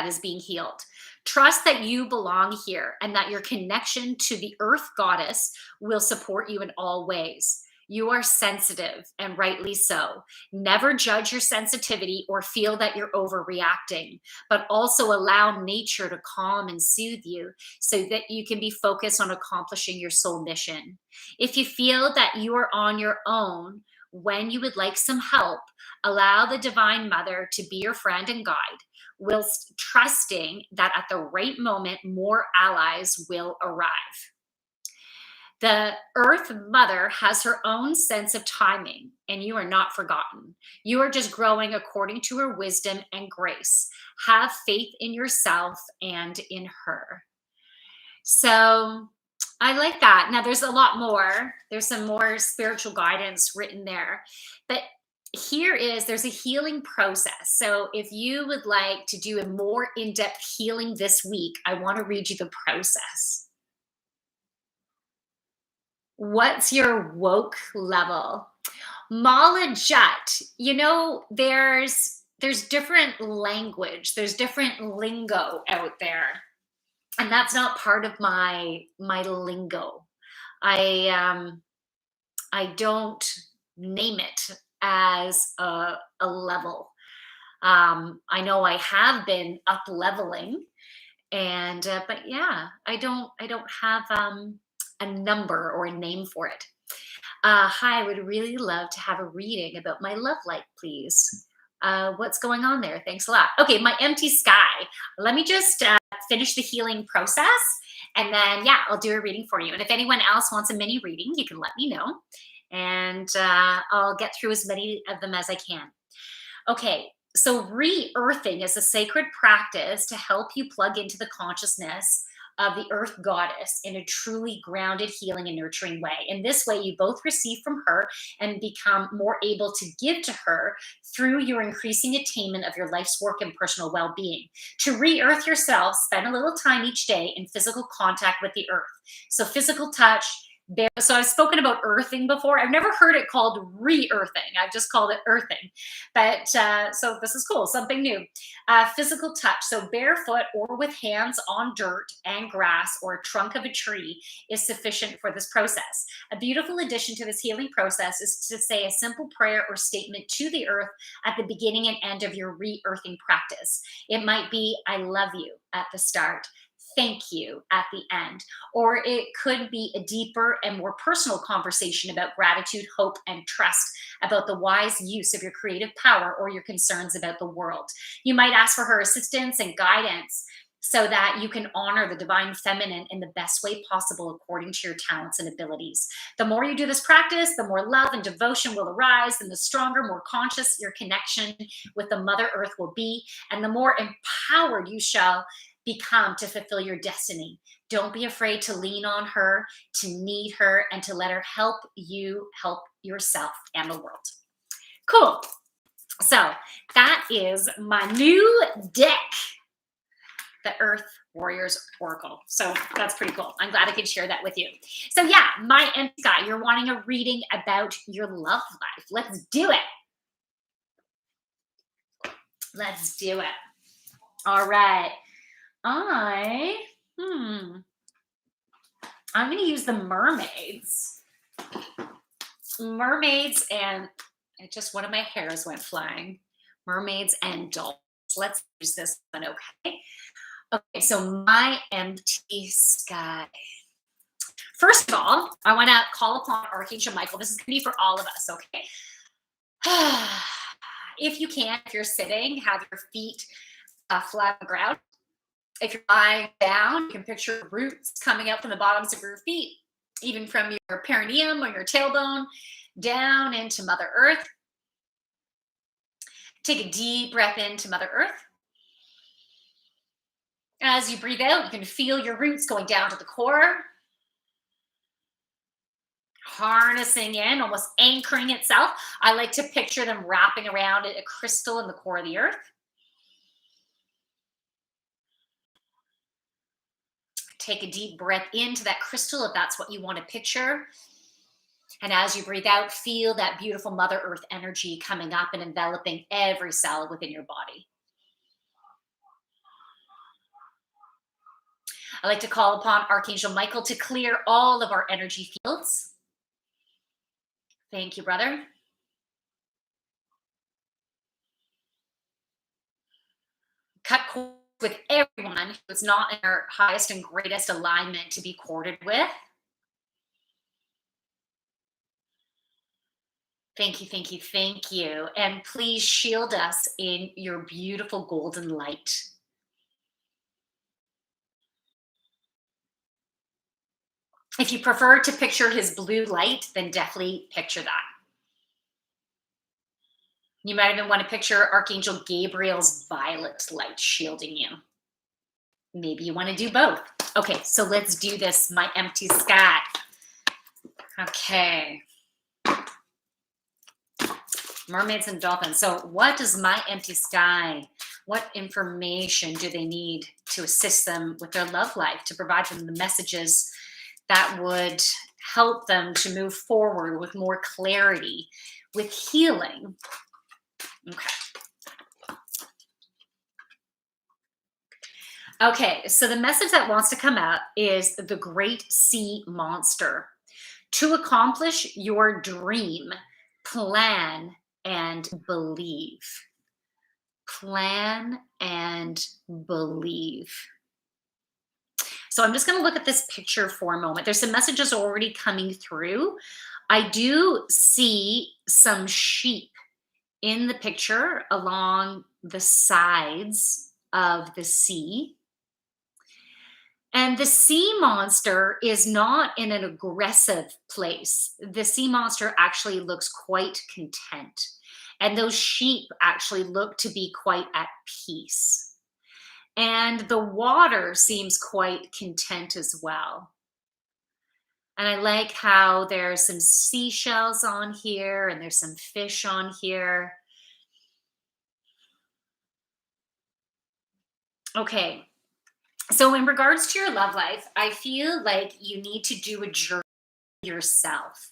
A: is being healed. Trust that you belong here and that your connection to the earth goddess will support you in all ways. You are sensitive, and rightly so. Never judge your sensitivity or feel that you're overreacting, but also allow nature to calm and soothe you so that you can be focused on accomplishing your soul mission. If you feel that you are on your own when you would like some help, allow the Divine Mother to be your friend and guide, whilst trusting that at the right moment, more allies will arrive. The Earth Mother has her own sense of timing, and you are not forgotten. You are just growing according to her wisdom and grace. Have faith in yourself and in her. So I like that. Now, there's a lot more. There's some more spiritual guidance written there. But there's a healing process. So if you would like to do a more in-depth healing this week, I want to read you the process. What's your woke level? Mala Jut, there's different language, there's different lingo out there, and that's not part of my lingo. I don't name it as a level. I know I have been up leveling, and but yeah, I don't have a number or a name for it. Hi, I would really love to have a reading about my love life, please. What's going on there? Thanks a lot. Okay, my empty sky. Let me just finish the healing process, and then, yeah, I'll do a reading for you. And if anyone else wants a mini reading, you can let me know, and I'll get through as many of them as I can. Okay, so re-earthing is a sacred practice to help you plug into the consciousness of the earth goddess in a truly grounded, healing, and nurturing way. In this way, you both receive from her and become more able to give to her through your increasing attainment of your life's work and personal well being. To re earth yourself, spend a little time each day in physical contact with the earth. So, physical touch, so I've spoken about earthing before. I've never heard it called re-earthing. I've just called it earthing. But so this is cool, something new. Physical touch, so barefoot or with hands on dirt and grass or trunk of a tree is sufficient for this process. A beautiful addition to this healing process is to say a simple prayer or statement to the earth at the beginning and end of your re-earthing practice. It might be, I love you at the start. Thank you at the end. Or it could be a deeper and more personal conversation about gratitude, hope, and trust about the wise use of your creative power or your concerns about the world. You might ask for her assistance and guidance so that you can honor the divine feminine in the best way possible according to your talents and abilities. The more you do this practice, the more love and devotion will arise, and the stronger, more conscious your connection with the Mother Earth will be, and the more empowered you shall become to fulfill your destiny. Don't be afraid to lean on her, to need her, and to let her help you help yourself and the world. Cool. So that is my new deck the Earth Warriors Oracle. So that's pretty cool. I'm glad I could share that with you. So yeah, my empty sky, you're wanting a reading about your love life. Let's do it. Let's do it. All right. I, hmm, I'm going to use the mermaids. Mermaids and it just one of my hairs went flying. Mermaids and dolphins. Let's use this one, okay? Okay, so my empty sky. First of all, I want to call upon Archangel Michael. This is going to be for all of us, okay? If you can, if you're sitting, have your feet flat on the ground. If you're lying down, you can picture roots coming up from the bottoms of your feet, even from your perineum or your tailbone, down into Mother Earth. Take a deep breath into Mother Earth. As you breathe out, you can feel your roots going down to the core, harnessing in, almost anchoring itself. I like to picture them wrapping around a crystal in the core of the earth. Take a deep breath into that crystal if that's what you want to picture. And as you breathe out, feel that beautiful Mother Earth energy coming up and enveloping every cell within your body. I like to call upon Archangel Michael to clear all of our energy fields. Thank you, brother. Cut cords with everyone who is not in their highest and greatest alignment to be courted with. Thank you, thank you, thank you. And please shield us in your beautiful golden light. If you prefer to picture his blue light, then definitely picture that. You might even want to picture Archangel Gabriel's violet light shielding you. Maybe you want to do both. Okay, so let's do this, my empty sky. Okay. Mermaids and dolphins. So what does my empty sky, what information do they need to assist them with their love life, to provide them the messages that would help them to move forward with more clarity, with healing? Okay. Okay, so the message that wants to come out is the great sea monster. To accomplish your dream, plan and believe. Plan and believe. So I'm just going to look at this picture for a moment. There's some messages already coming through. I do see some sheep in the picture along the sides of the sea. And the sea monster is not in an aggressive place. The sea monster actually looks quite content. And those sheep actually look to be quite at peace. And the water seems quite content as well. And I like how there's some seashells on here and there's some fish on here. Okay. So in regards to your love life, I feel like you need to do a journey yourself.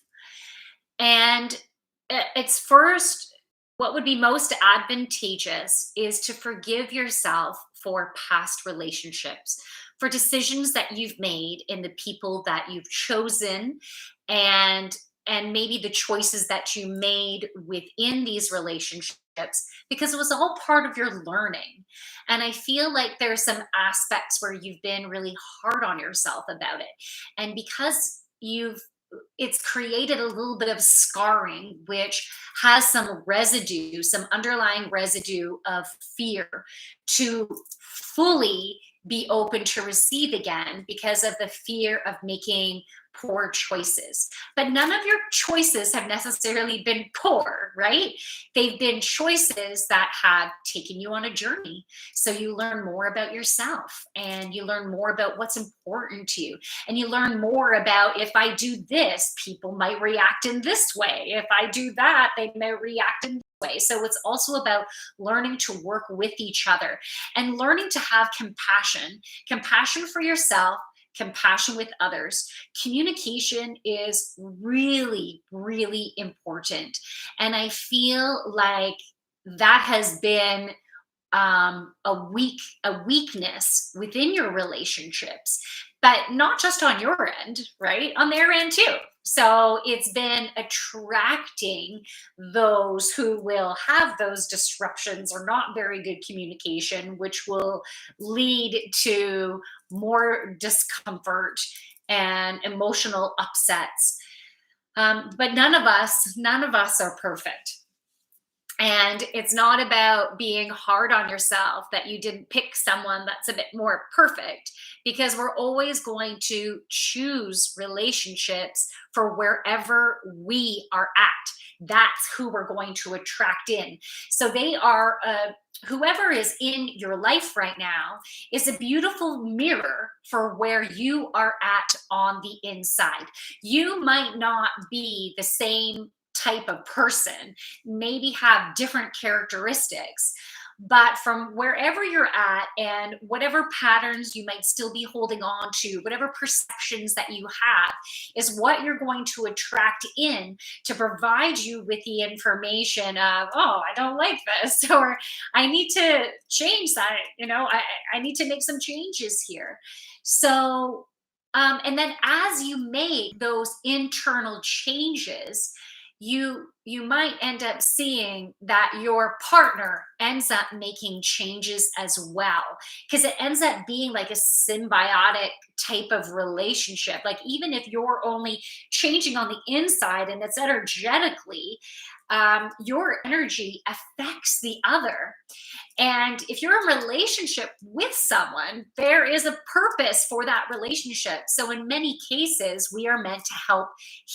A: And it's first, what would be most advantageous is to forgive yourself for past relationships, for decisions that you've made in the people that you've chosen, and maybe the choices that you made within these relationships, because it was all part of your learning. And I feel like there are some aspects where you've been really hard on yourself about it. And because it's created a little bit of scarring, which has some residue, some underlying residue of fear to fully be open to receive again because of the fear of making poor choices. But none of your choices have necessarily been poor, right? They've been choices that have taken you on a journey. So you learn more about yourself and you learn more about what's important to you. And you learn more about, if I do this, people might react in this way. If I do that, they may react in this way. So it's also about learning to work with each other and learning to have compassion for yourself, compassion with others. Communication is really, really important. And I feel like that has been a weakness within your relationships, but not just on your end, right? On their end too. So it's been attracting those who will have those disruptions or not very good communication, which will lead to more discomfort and emotional upsets. But none of us are perfect. And it's not about being hard on yourself that you didn't pick someone that's a bit more perfect, because we're always going to choose relationships for wherever we are at. That's who we're going to attract in. So they are, whoever is in your life right now is a beautiful mirror for where you are at on the inside. You might not be the same type of person, maybe have different characteristics, but from wherever you're at and whatever patterns you might still be holding on to, whatever perceptions that you have, is what you're going to attract in to provide you with the information of, oh, I don't like this, or I need to change that, I need to make some changes here. So and then as you make those internal changes, you might end up seeing that your partner ends up making changes as well, because it ends up being like a symbiotic type of relationship. Like, even if you're only changing on the inside and it's energetically, your energy affects the other. And if you're in a relationship with someone, there is a purpose for that relationship. So, in many cases, we are meant to help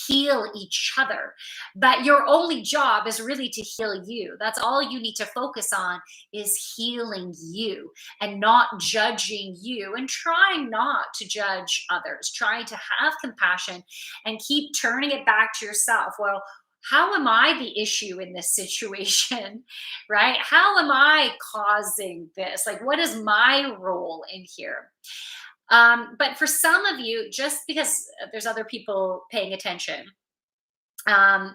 A: heal each other. But your only job is really to heal you. That's all you need to focus on, is healing you and not judging you, and trying not to judge others, trying to have compassion and keep turning it back to yourself. Well, how am I the issue in this situation? Right? How am I causing this? Like, what is my role in here? But for some of you, just because there's other people paying attention, um,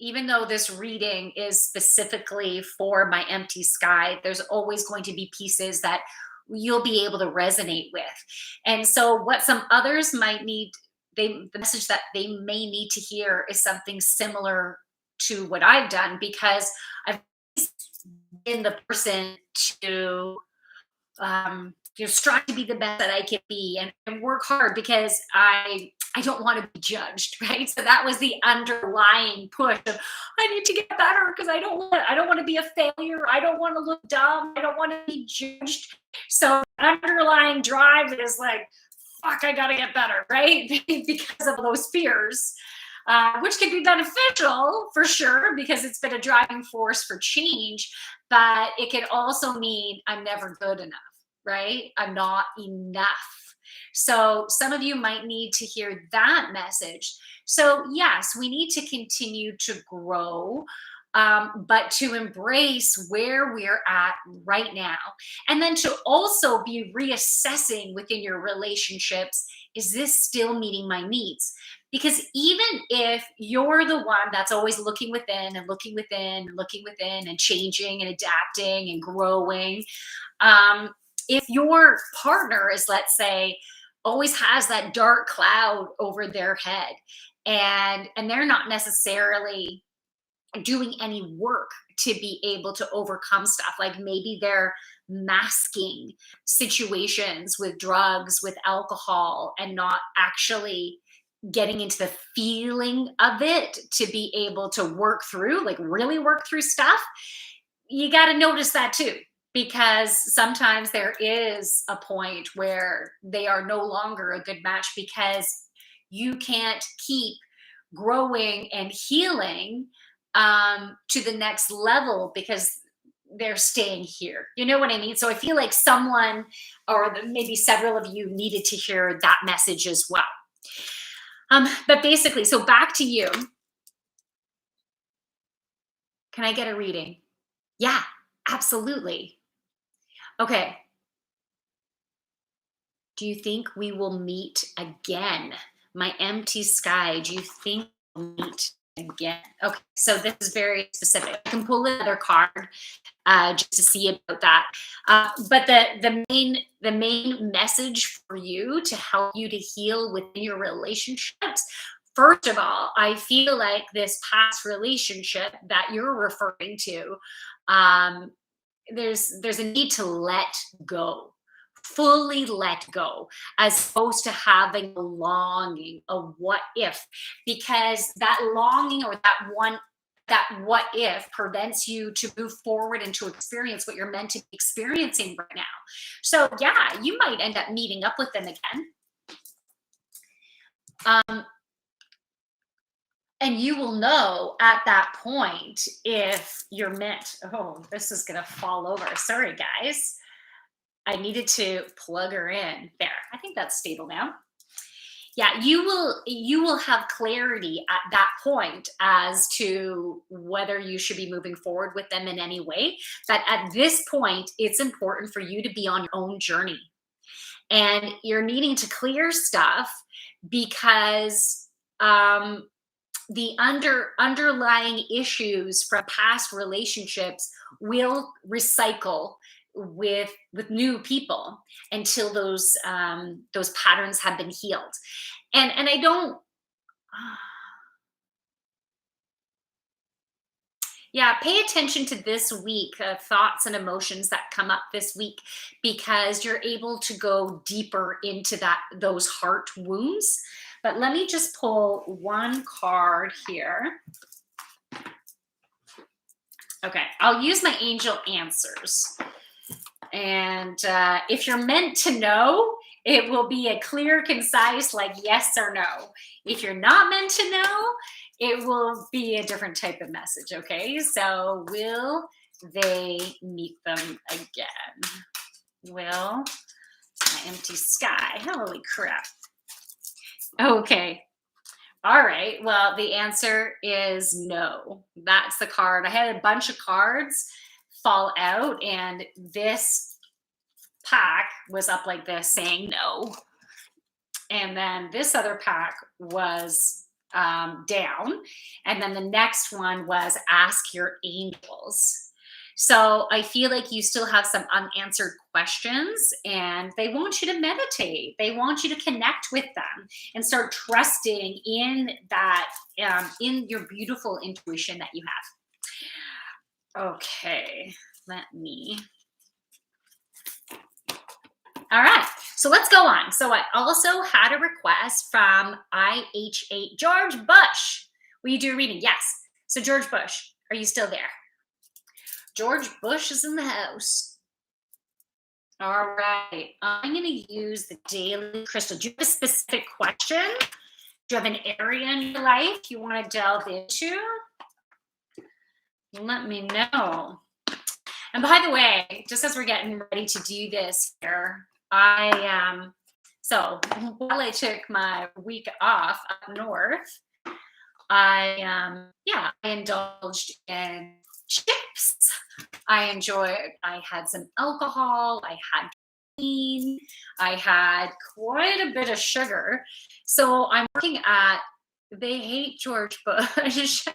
A: even though this reading is specifically for my empty sky, there's always going to be pieces that you'll be able to resonate with. And so, what some others might need, the message that they may need to hear is something similar to what I've done, because I've been the person to strive to be the best that I can be, and work hard because I don't want to be judged, right? So that was the underlying push of, I need to get better because I don't want to be a failure. I don't want to look dumb. I don't want to be judged. So underlying drive is like, fuck, I got to get better, right? Because of those fears, which can be beneficial for sure, because it's been a driving force for change, but it can also mean I'm never good enough, right? I'm not enough. So some of you might need to hear that message. So, yes, we need to continue to grow, but to embrace where we're at right now. And then to also be reassessing within your relationships, is this still meeting my needs? Because even if you're the one that's always looking within and looking within and looking within and changing and adapting and growing, if your partner is, let's say, always has that dark cloud over their head, and they're not necessarily doing any work to be able to overcome stuff, like maybe they're masking situations with drugs, with alcohol, and not actually getting into the feeling of it to be able to work through, like really work through stuff, you got to notice that too, because sometimes there is a point where they are no longer a good match, because you can't keep growing and healing to the next level because they're staying here. You know what I mean? So I feel like someone, or maybe several of you, needed to hear that message as well. But basically, so back to you. Can I get a reading? Yeah, absolutely. Okay. Do you think we will meet again? My empty sky. Do you think we'll meet again? Okay, so this is very specific. I can pull another card just to see about that. But the main message for you to help you to heal within your relationships. First of all, I feel like this past relationship that you're referring to, um, there's a need to let go, fully let go, as opposed to having a longing of what if, because that longing or that what if prevents you to move forward and to experience what you're meant to be experiencing right now. So yeah, you might end up meeting up with them again. um, and you will know at that point if you're meant. Oh, this is gonna fall over, sorry guys. I needed to plug her in there. I think that's stable now. Yeah, you will have clarity at that point as to whether you should be moving forward with them in any way. But at this point, it's important for you to be on your own journey. And you're needing to clear stuff because the underlying issues from past relationships will recycle with new people until those patterns have been healed. And I don't. Yeah, pay attention to this week, thoughts and emotions that come up this week, because you're able to go deeper into those heart wounds. But let me just pull one card here. Okay, I'll use my angel answers. And if you're meant to know, it will be a clear, concise, like yes or no. If you're not meant to know, it will be a different type of message. Okay, so will they meet them again? Will my empty sky? Holy crap. Okay. All right. Well, the answer is no. That's the card. I had a bunch of cards fall out, and this pack was up like this saying no. And then this other pack was down. And then the next one was ask your angels. So I feel like you still have some unanswered questions, and they want you to meditate. They want you to connect with them and start trusting in that, in your beautiful intuition that you have. Okay, let me. All right, so let's go on. So I also had a request from IH8 George Bush. Will you do a reading? Yes. So George Bush, are you still there? George Bush is in the house. All right, I'm going to use the daily crystal. Do you have a specific question? Do you have an area in your life you want to delve into? Let me know. And by the way, just as we're getting ready to do this here, so while I took my week off up north, I indulged in chips. I had some alcohol, I had caffeine, I had quite a bit of sugar. So I'm working at they hate George Bush.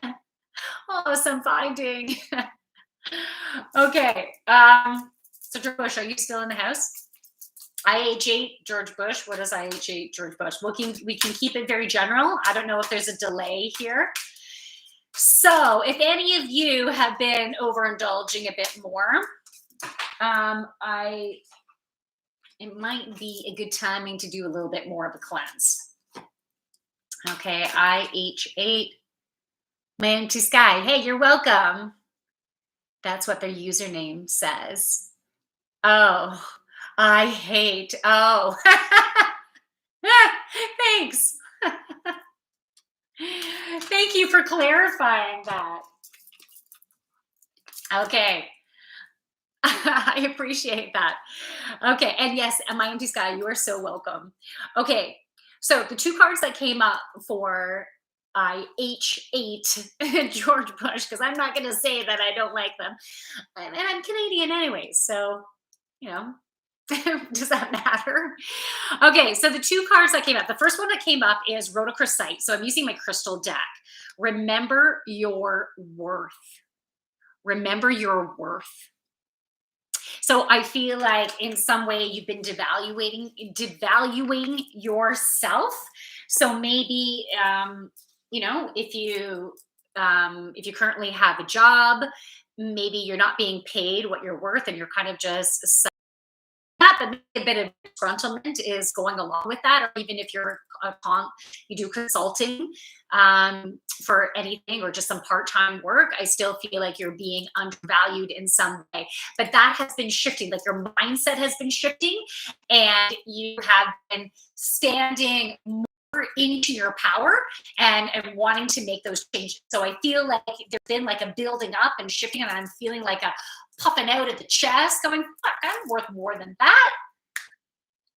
A: Oh, some finding. Okay. So George Bush, are you still in the house? IH8 George Bush. What is IH8 George Bush? We can keep it very general. I don't know if there's a delay here. So if any of you have been overindulging a bit more, it might be a good timing to do a little bit more of a cleanse. Okay, IH8, my empty sky. Hey, you're welcome. That's what their username says. Oh, I hate. Oh, thanks. Thank you for clarifying that. Okay. I appreciate that. Okay. And yes, and my empty sky, you are so welcome. Okay. So the two cards that came up for I H8 George Bush because I'm not going to say that I don't like them. And I'm Canadian anyway. So, you know, does that matter? Okay, so the two cards that came up, the first one that came up is Rhodochrosite. So I'm using my crystal deck. Remember your worth. Remember your worth. So I feel like in some way you've been devaluing yourself. So maybe if you currently have a job, maybe you're not being paid what you're worth, and you're kind of just that, but maybe a bit of disgruntlement is going along with that. Or even if you're you do consulting for anything or just some part-time work, I still feel like you're being undervalued in some way. But that has been shifting, like your mindset has been shifting, and you have been standing more into your power and wanting to make those changes. So I feel like there's been like a building up and shifting, and I'm feeling like a puffing out at the chest, going, fuck, I'm worth more than that.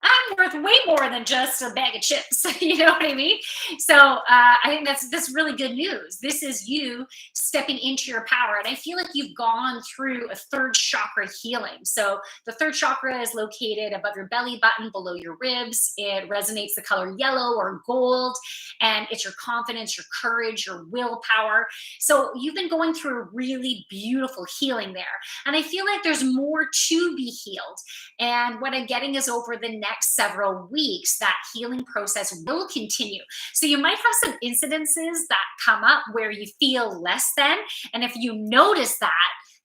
A: I'm worth way more than just a bag of chips. You know what I mean? So I think that's really good news. This is you stepping into your power, and I feel like you've gone through a third chakra healing. So the third chakra is located above your belly button, below your ribs. It resonates the color yellow or gold, and it's your confidence, your courage, your willpower. So you've been going through a really beautiful healing there, and I feel like there's more to be healed. And what I'm getting is over the next several weeks, that healing process will continue. So you might have some incidences that come up where you feel less than. And if you notice that,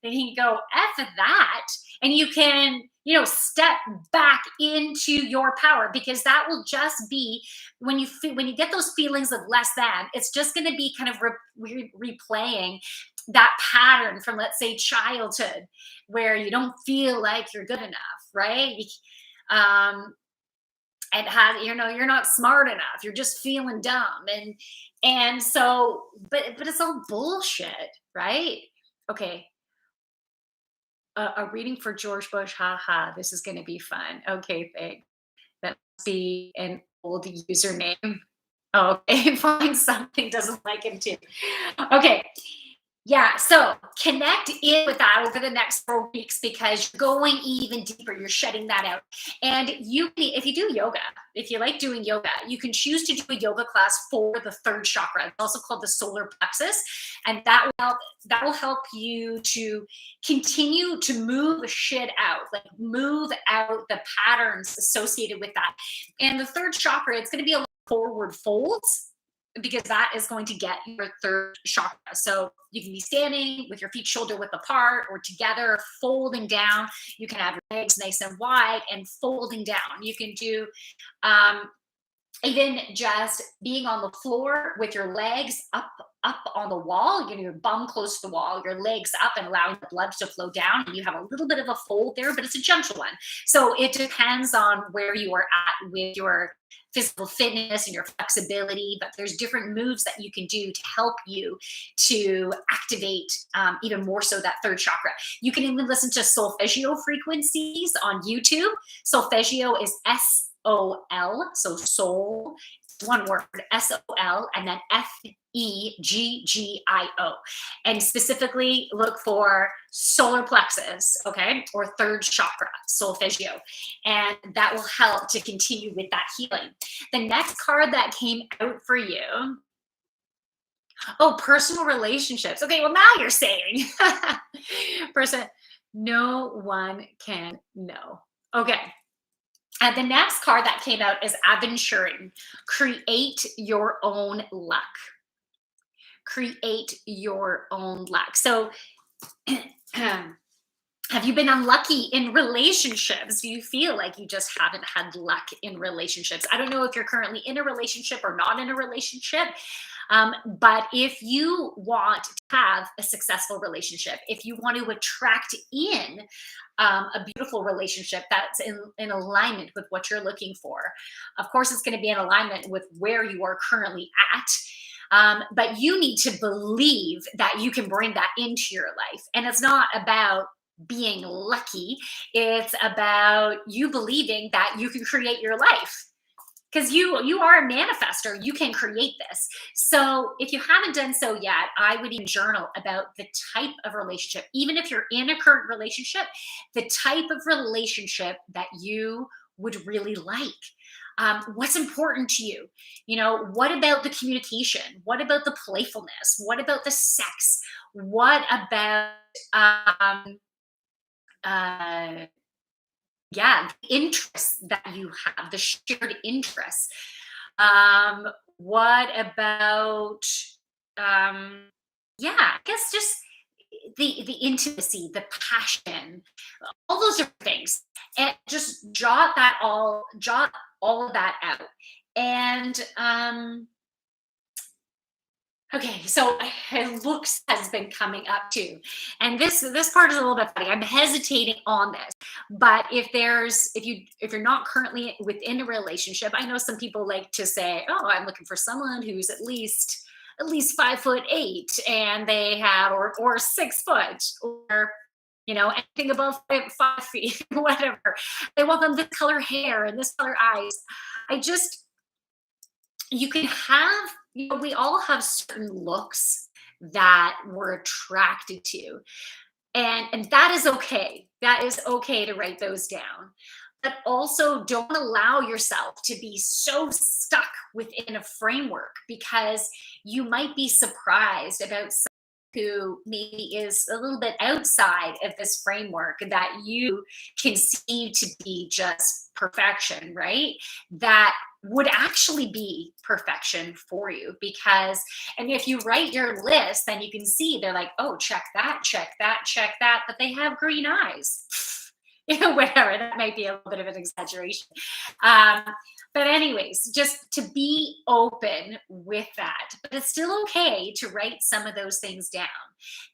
A: then you can go, F that. And you can, step back into your power, because that will just be when you get those feelings of less than, it's just going to be kind of replaying that pattern from, let's say, childhood, where you don't feel like you're good enough, right? Um, you're not smart enough. You're just feeling dumb, and so, but it's all bullshit, right? Okay, a reading for George Bush. Ha ha. This is going to be fun. Okay, thanks. That must be an old username. Oh, okay, find something doesn't like him too. Okay, yeah, so connect in with that over the next 4 weeks, because you're going even deeper. You're shedding that out. And if you do yoga, if you like doing yoga, you can choose to do a yoga class for the third chakra. It's also called the solar plexus. And that will help you to continue to move shit out, like move out the patterns associated with that. And the third chakra, it's going to be a forward folds, because that is going to get your third chakra. So you can be standing with your feet shoulder width apart or together, folding down. You can have your legs nice and wide and folding down. You can do even just being on the floor with your legs up on the wall, your bum close to the wall, your legs up, and allowing the blood to flow down. And you have a little bit of a fold there, but it's a gentle one. So it depends on where you are at with your physical fitness and your flexibility, but there's different moves that you can do to help you to activate even more so that third chakra. You can even listen to solfeggio frequencies on YouTube. Solfeggio is SOL, so soul, one word, SOL, and then FEGGIO. And specifically look for solar plexus, okay, or third chakra, solfeggio. And that will help to continue with that healing. The next card that came out for you, oh, personal relationships. Okay, well, now you're saying, person, no one can know. Okay. And the next card that came out is aventuring. Create your own luck. Create your own luck. So, have you been unlucky in relationships? Do you feel like you just haven't had luck in relationships? I don't know if you're currently in a relationship or not in a relationship. But if you want to have a successful relationship, if you want to attract in a beautiful relationship that's in alignment with what you're looking for, of course, it's going to be in alignment with where you are currently at. But you need to believe that you can bring that into your life. And it's not about being lucky, it's about you believing that you can create your life. because you are a manifester. You can create this. So if you haven't done so yet, I would even journal about the type of relationship, even if you're in a current relationship, the type of relationship that you would really like. What's important to you? What about the communication? What about the playfulness? What about the sex? What about um, uh, yeah, the interests that you have, the shared interests? What about yeah, I guess just the intimacy, the passion, all those different things. And just jot all of that out. And okay, so looks has been coming up too, and this part is a little bit funny. I'm hesitating on this, but if you're not currently within a relationship, I know some people like to say, "Oh, I'm looking for someone who's at least 5'8" and they have or 6 foot or anything above 5 feet, whatever. They want them this color hair and this color eyes. I just you can have we all have certain looks that we're attracted to, and that is okay. That is okay to write those down, but also don't allow yourself to be so stuck within a framework, because you might be surprised about who maybe is a little bit outside of this framework that you conceive to be just perfection, right? That would actually be perfection for you, because and if you write your list, then you can see they're like, oh, check that, check that, check that, but they have green eyes. Whatever, that might be a little bit of an exaggeration. um, but anyways, just to be open with that. But it's still okay to write some of those things down,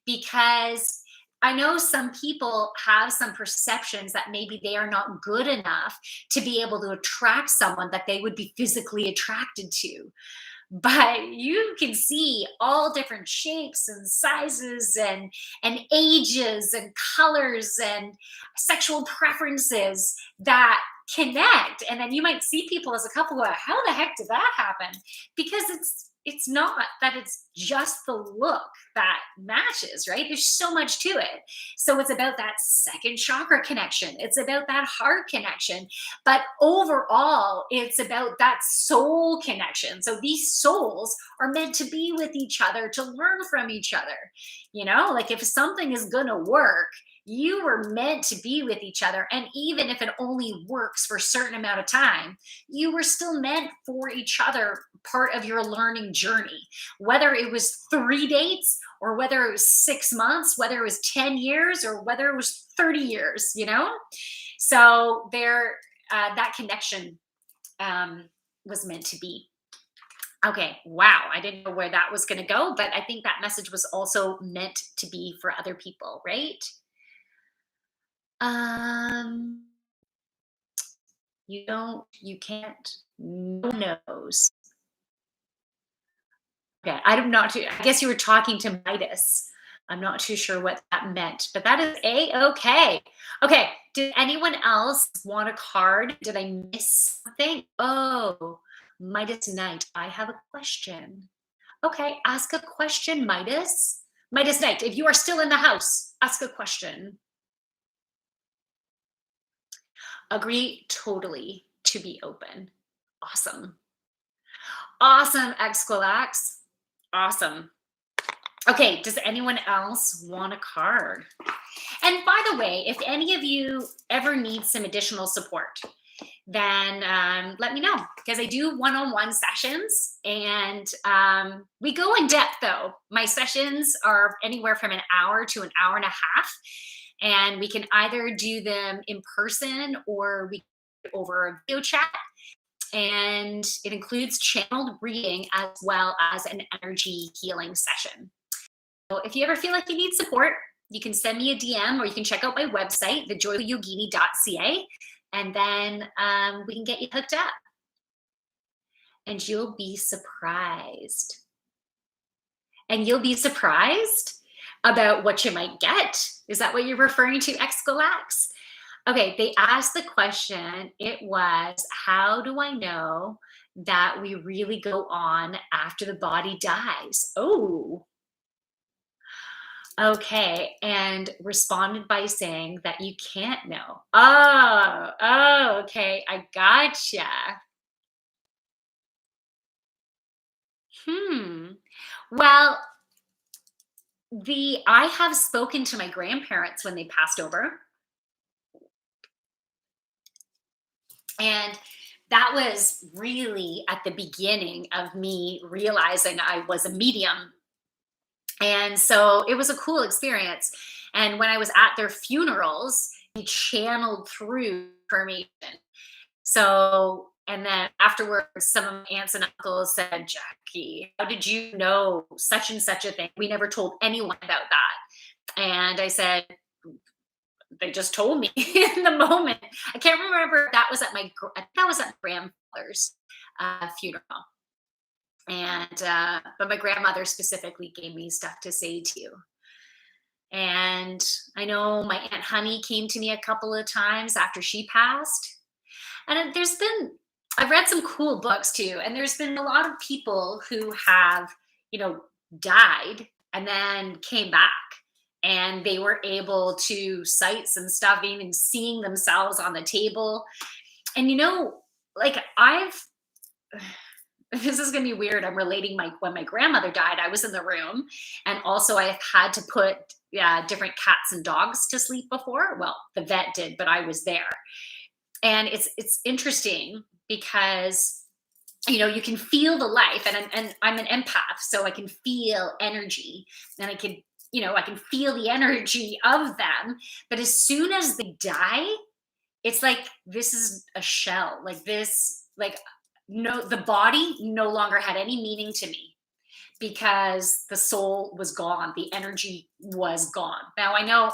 A: because I know some people have some perceptions that maybe they are not good enough to be able to attract someone that they would be physically attracted to. But you can see all different shapes and sizes and ages and colors and sexual preferences that connect. And then you might see people as a couple go, how the heck did that happen? Because it's not that it's just the look that matches, right? There's so much to it. So it's about that second chakra connection, it's about that heart connection, but overall it's about that soul connection. So these souls are meant to be with each other, to learn from each other. Like if something is going to work, you were meant to be with each other. And even if it only works for a certain amount of time, you were still meant for each other, part of your learning journey. Whether it was 3 dates, or whether it was 6 months, whether it was 10 years, or whether it was 30 years. So that connection was meant to be. Okay, wow. I didn't know where that was going to go, but I think that message was also meant to be for other people, right? Um, you can't, no one knows. Okay, I'm not too, I guess you were talking to Midas. I'm not too sure what that meant, but that is a-okay. Okay, did anyone else want a card? Did I miss something? Oh, Midas Knight, I have a question. Okay, ask a question, Midas. Midas Knight, if you are still in the house, ask a question. Agree totally to be open. Awesome. Awesome, Xquilax. Awesome. Okay, does anyone else want a card? And by the way, if any of you ever need some additional support, then let me know, because I do one-on-one sessions, and we go in depth though. My sessions are anywhere from an hour to an hour and a half, and we can either do them in person or we over a video chat, and it includes channeled reading as well as an energy healing session. So if you ever feel like you need support, you can send me a DM, or you can check out my website, thejoyful.yogini.ca, and then we can get you hooked up. And you'll be surprised. And you'll be surprised about what you might get. Is that what you're referring to, Xquilax? Okay, they asked the question. It was, how do I know that we really go on after the body dies. Oh, okay. And responded by saying that you can't know. Oh, okay. I gotcha. Hmm. Well, the I have spoken to my grandparents when they passed over, and that was really at the beginning of me realizing I was a medium. And so it was a cool experience. And when I was at their funerals, he channeled through information. So, and then afterwards, some of my aunts and uncles said, Jackie, how did you know such and such a thing? We never told anyone about that. And I said, they just told me in the moment. I can't remember if that was at I think that was at my grandfather's funeral. And, but my grandmother specifically gave me stuff to say to you. And I know my Aunt Honey came to me a couple of times after she passed. And there's been, I've read some cool books too. And there's been a lot of people who have, you know, died and then came back, and they were able to cite some stuff, even seeing themselves on the table. And, you know, like I've, this is going to be weird. I'm relating my when my grandmother died, I was in the room, and also I had to put different cats and dogs to sleep before. Well, the vet did, but I was there, and it's interesting because you can feel the life, and I'm an empath, so I can feel energy, and I can feel the energy of them. But as soon as they die, it's like this is a shell, like this, like no, the body no longer had any meaning to me because the soul was gone, the energy was gone. Now I know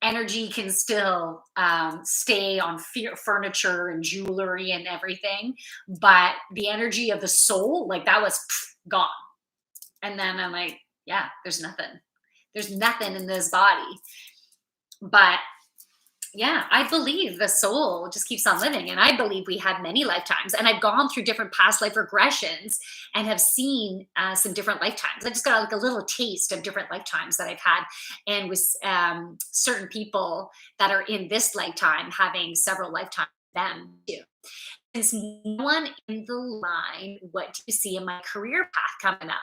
A: energy can still stay on furniture and jewelry and everything, but the energy of the soul, like that was gone. And then I'm like, yeah, there's nothing in this body. But yeah, I believe the soul just keeps on living. And I believe we have many lifetimes. And I've gone through different past life regressions and have seen some different lifetimes. I just got like a little taste of different lifetimes that I've had. And with certain people that are in this lifetime having several lifetimes, them too. Since no one in the line, what do you see in my career path coming up?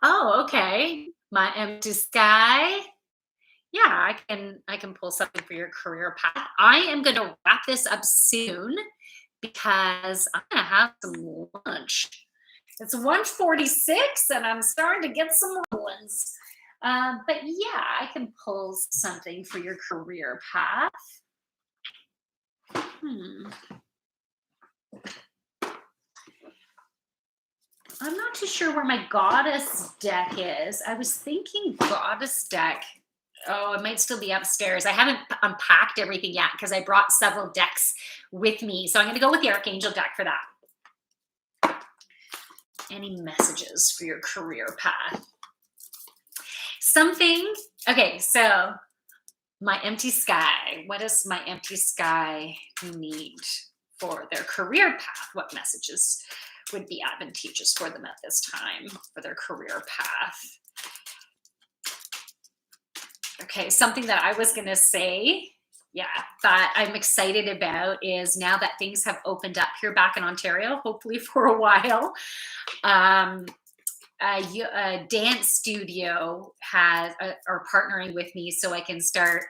A: Oh, okay. My empty sky. Yeah, I can pull something for your career path. I am going to wrap this up soon because I'm going to have some lunch. It's 1:46 and I'm starting to get some ones. But yeah, I can pull something for your career path. Hmm. I'm not too sure where my goddess deck is. I was thinking goddess deck. Oh, it might still be upstairs. I haven't unpacked everything yet because I brought several decks with me. So I'm going to go with the Archangel deck for that. Any messages for your career path? Something. Okay, so my empty sky. What does my empty sky need for their career path? What messages would be advantageous for them at this time for their career path? Okay, something that I was going to say, yeah, that I'm excited about is now that things have opened up here back in Ontario, hopefully for a while, um, a dance studio are partnering with me so I can start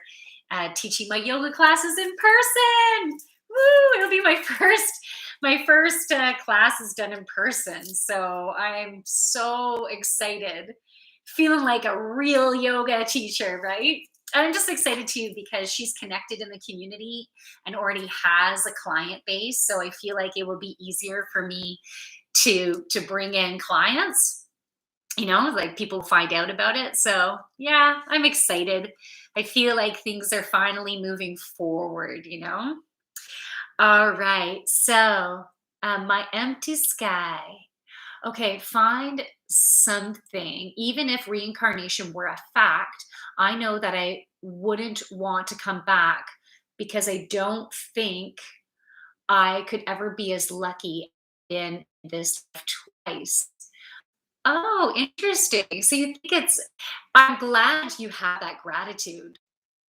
A: teaching my yoga classes in person. Woo! It'll be my first classes done in person. So I'm so excited, feeling like a real yoga teacher, right? And I'm just excited too because she's connected in the community and already has a client base. So I feel like it will be easier for me to bring in clients, like people find out about it. So yeah, I'm excited. I feel like things are finally moving forward. All right. So my empty sky. Okay, find something. Even if reincarnation were a fact, I know that I wouldn't want to come back because I don't think I could ever be as lucky in this life twice. Oh, interesting. So you think it's I'm glad you have that gratitude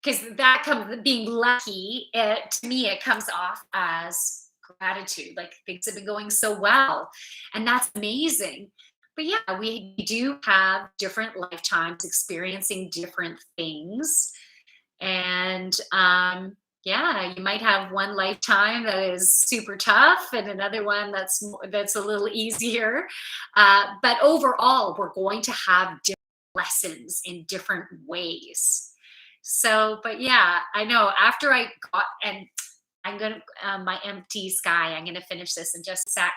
A: because that comes being lucky. To me, it comes off as gratitude. Like things have been going so well, and that's amazing. But yeah, we do have different lifetimes experiencing different things, and yeah, you might have one lifetime that is super tough and another one that's a little easier, but overall we're going to have different lessons in different ways. So but yeah, I know after I got and I'm gonna my empty sky, I'm gonna finish this in just a sec.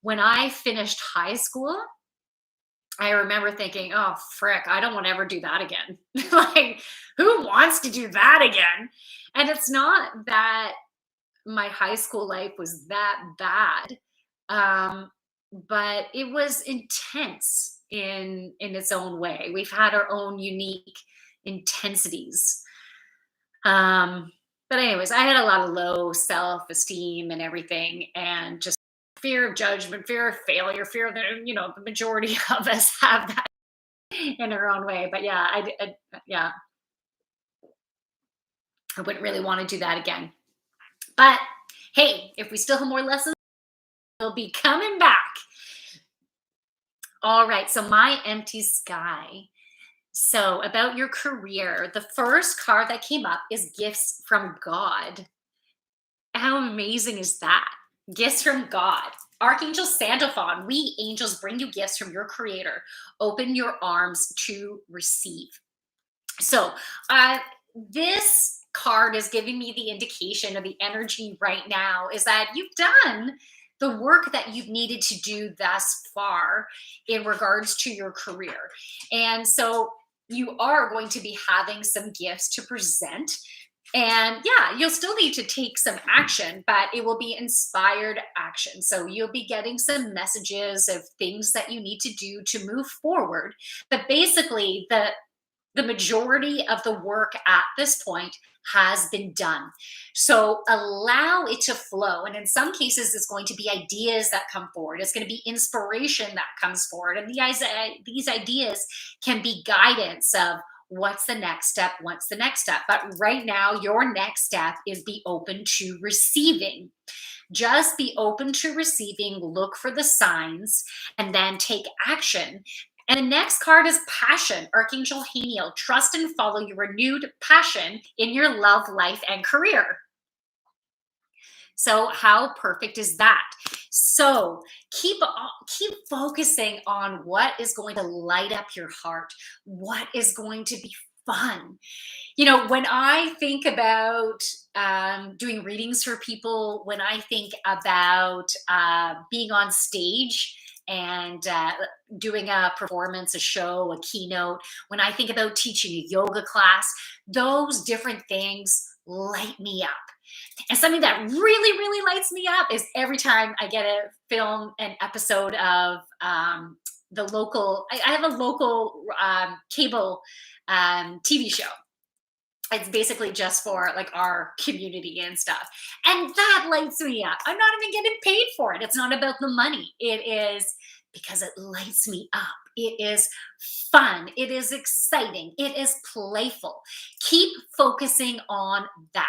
A: When I finished high school, I remember thinking, "Oh, frick, I don't wanna ever do that again." Like, who wants to do that again? And it's not that my high school life was that bad, um, but it was intense in its own way. We've had our own unique intensities. Um, but anyways, I had a lot of low self-esteem and everything, and just fear of judgment, fear of failure, fear that, the majority of us have that in our own way. But yeah, yeah, I wouldn't really want to do that again. But hey, if we still have more lessons, we'll be coming back. All right. So my empty sky. So about your career, the first card that came up is gifts from God. How amazing is that? Gifts from God. Archangel Sandalphon, we angels bring you gifts from your creator. Open your arms to receive. So, this card is giving me the indication of the energy right now is that you've done the work that you've needed to do thus far in regards to your career. And so you are going to be having some gifts to present. And yeah, you'll still need to take some action, but it will be inspired action. So you'll be getting some messages of things that you need to do to move forward. But basically, the majority of the work at this point has been done. So allow it to flow. And in some cases, it's going to be ideas that come forward. It's going to be inspiration that comes forward. And these ideas can be guidance of what's the next step, what's the next step. But right now, your next step is be open to receiving. Just be open to receiving, look for the signs, and then take action. And the next card is passion, Archangel Haniel. Trust and follow your renewed passion in your love life and career. So how perfect is that? So keep focusing on what is going to light up your heart, what is going to be fun. When I think about doing readings for people, when I think about being on stage and doing a performance, a show, a keynote, when I think about teaching a yoga class, those different things light me up. And something that really, really lights me up is every time I get to film an episode of the local, I have a local cable TV show. It's basically just for like our community and stuff. And that lights me up. I'm not even getting paid for it. It's not about the money. It is because it lights me up. It is fun. It is exciting. It is playful. Keep focusing on that.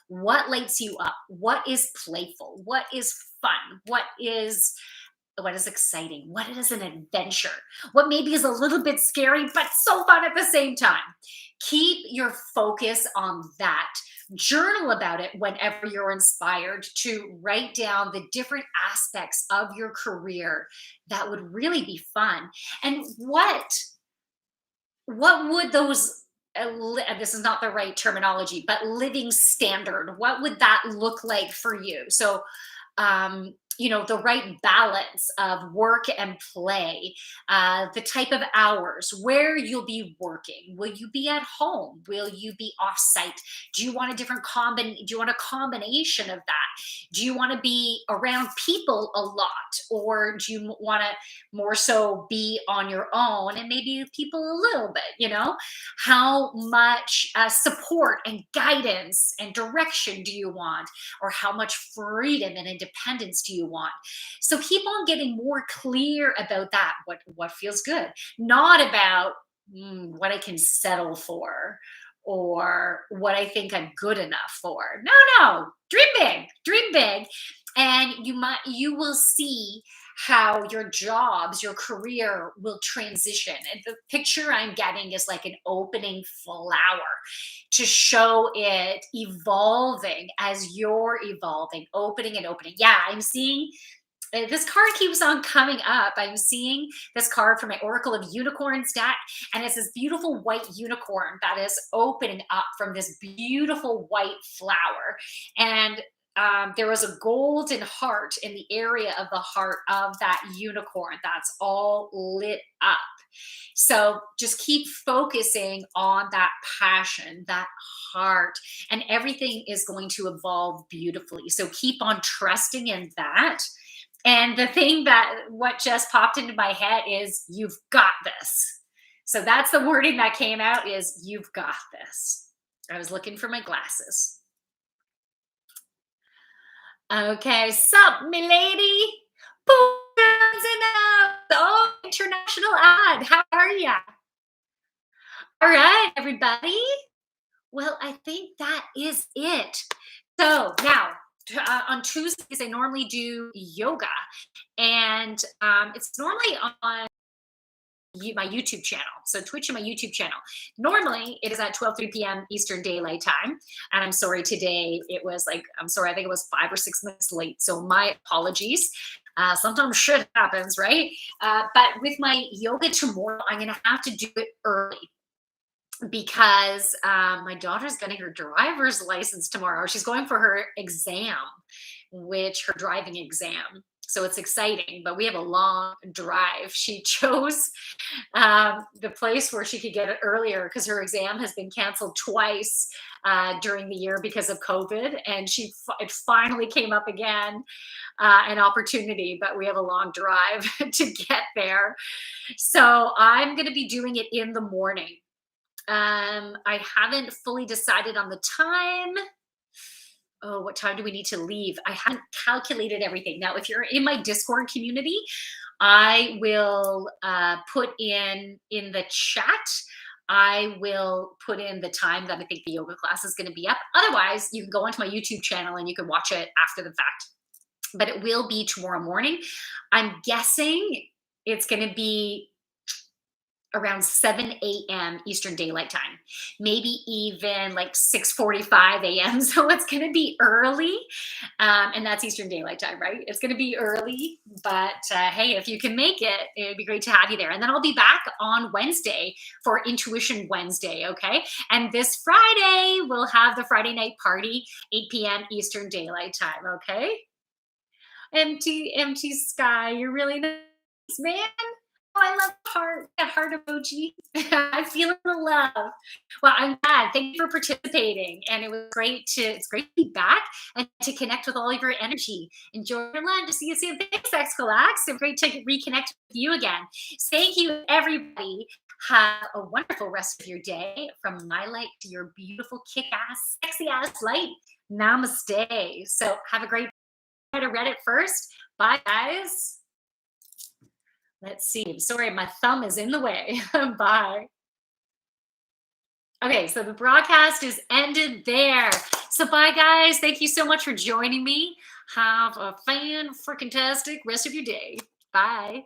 A: What lights you up? What is playful? What is fun? What is exciting? What is an adventure? What maybe is a little bit scary, but so fun at the same time. Keep your focus on that. Journal about it whenever you're inspired to write down the different aspects of your career that would really be fun. And what would those this is not the right terminology, but living standard, what would that look like for you? So the right balance of work and play, the type of hours, where you'll be working. Will you be at home? Will you be off site? Do you want do you want a combination of that? Do you want to be around people a lot? Or do you want to more so be on your own and maybe people a little bit, How much support and guidance and direction do you want? Or how much freedom and independence do you want. So keep on getting more clear about that. What feels good, not about what I can settle for or what I think I'm good enough for. No, no, dream big, and you will see how your jobs, your career will transition. And the picture I'm getting is like an opening flower to show it evolving as you're evolving, opening and opening. Yeah, I'm seeing this card keeps on coming up. I'm seeing this card from my Oracle of Unicorns deck, and it's this beautiful white unicorn that is opening up from this beautiful white flower. And there was a golden heart in the area of the heart of that unicorn that's all lit up. So just keep focusing on that passion, that heart, and everything is going to evolve beautifully. So keep on trusting in that. And the thing that what just popped into my head is you've got this. So that's the wording that came out is you've got this. I was looking for my glasses. Okay, sup, milady? Poons enough. Oh, international ad. How are ya? All right, everybody. Well, I think that is it. So now on Tuesdays, I normally do yoga, and it's normally on my YouTube channel. So Twitch and my YouTube channel. Normally it is at 12:03 p.m. Eastern Daylight Time. And I'm sorry, today it was like, I'm sorry, I think it was 5 or 6 minutes late. So my apologies. Sometimes shit happens, right? But with my yoga tomorrow, I'm going to have to do it early because my daughter's getting her driver's license tomorrow. She's going for her exam, which her driving exam. So it's exciting, but we have a long drive. She chose the place where she could get it earlier because her exam has been canceled twice during the year because of COVID, and it finally came up again, an opportunity, but we have a long drive to get there. So I'm going to be doing it in the morning. I haven't fully decided on the time. Oh, what time do we need to leave? I haven't calculated everything. Now, if you're in my Discord community, I will put in the chat. I will put in the time that I think the yoga class is going to be up. Otherwise, you can go onto my YouTube channel and you can watch it after the fact. But it will be tomorrow morning. I'm guessing it's going to be around 7 a.m. Eastern Daylight Time, maybe even like 6:45 a.m. So it's going to be early, and that's Eastern Daylight Time, right? It's going to be early, but hey, if you can make it, it'd be great to have you there. And then I'll be back on Wednesday for Intuition Wednesday, okay? And this Friday, we'll have the Friday night party, 8 p.m. Eastern Daylight Time, okay? Empty sky, you're really nice, man. Oh, I love that heart emoji. I'm feeling the love. Well, I'm glad. Thank you for participating. And it's great to be back and to connect with all of your energy. Enjoy your lunch. See you soon. Thanks, Xcolax. It's great to reconnect with you again. Thank you, everybody. Have a wonderful rest of your day. From my light to your beautiful, kick-ass, sexy-ass light. Namaste. So have a great day to Reddit first. Bye, guys. Let's see. I'm sorry, my thumb is in the way. Bye. Okay, so the broadcast is ended there. So bye, guys. Thank you so much for joining me. Have a fan-freaking-tastic rest of your day. Bye.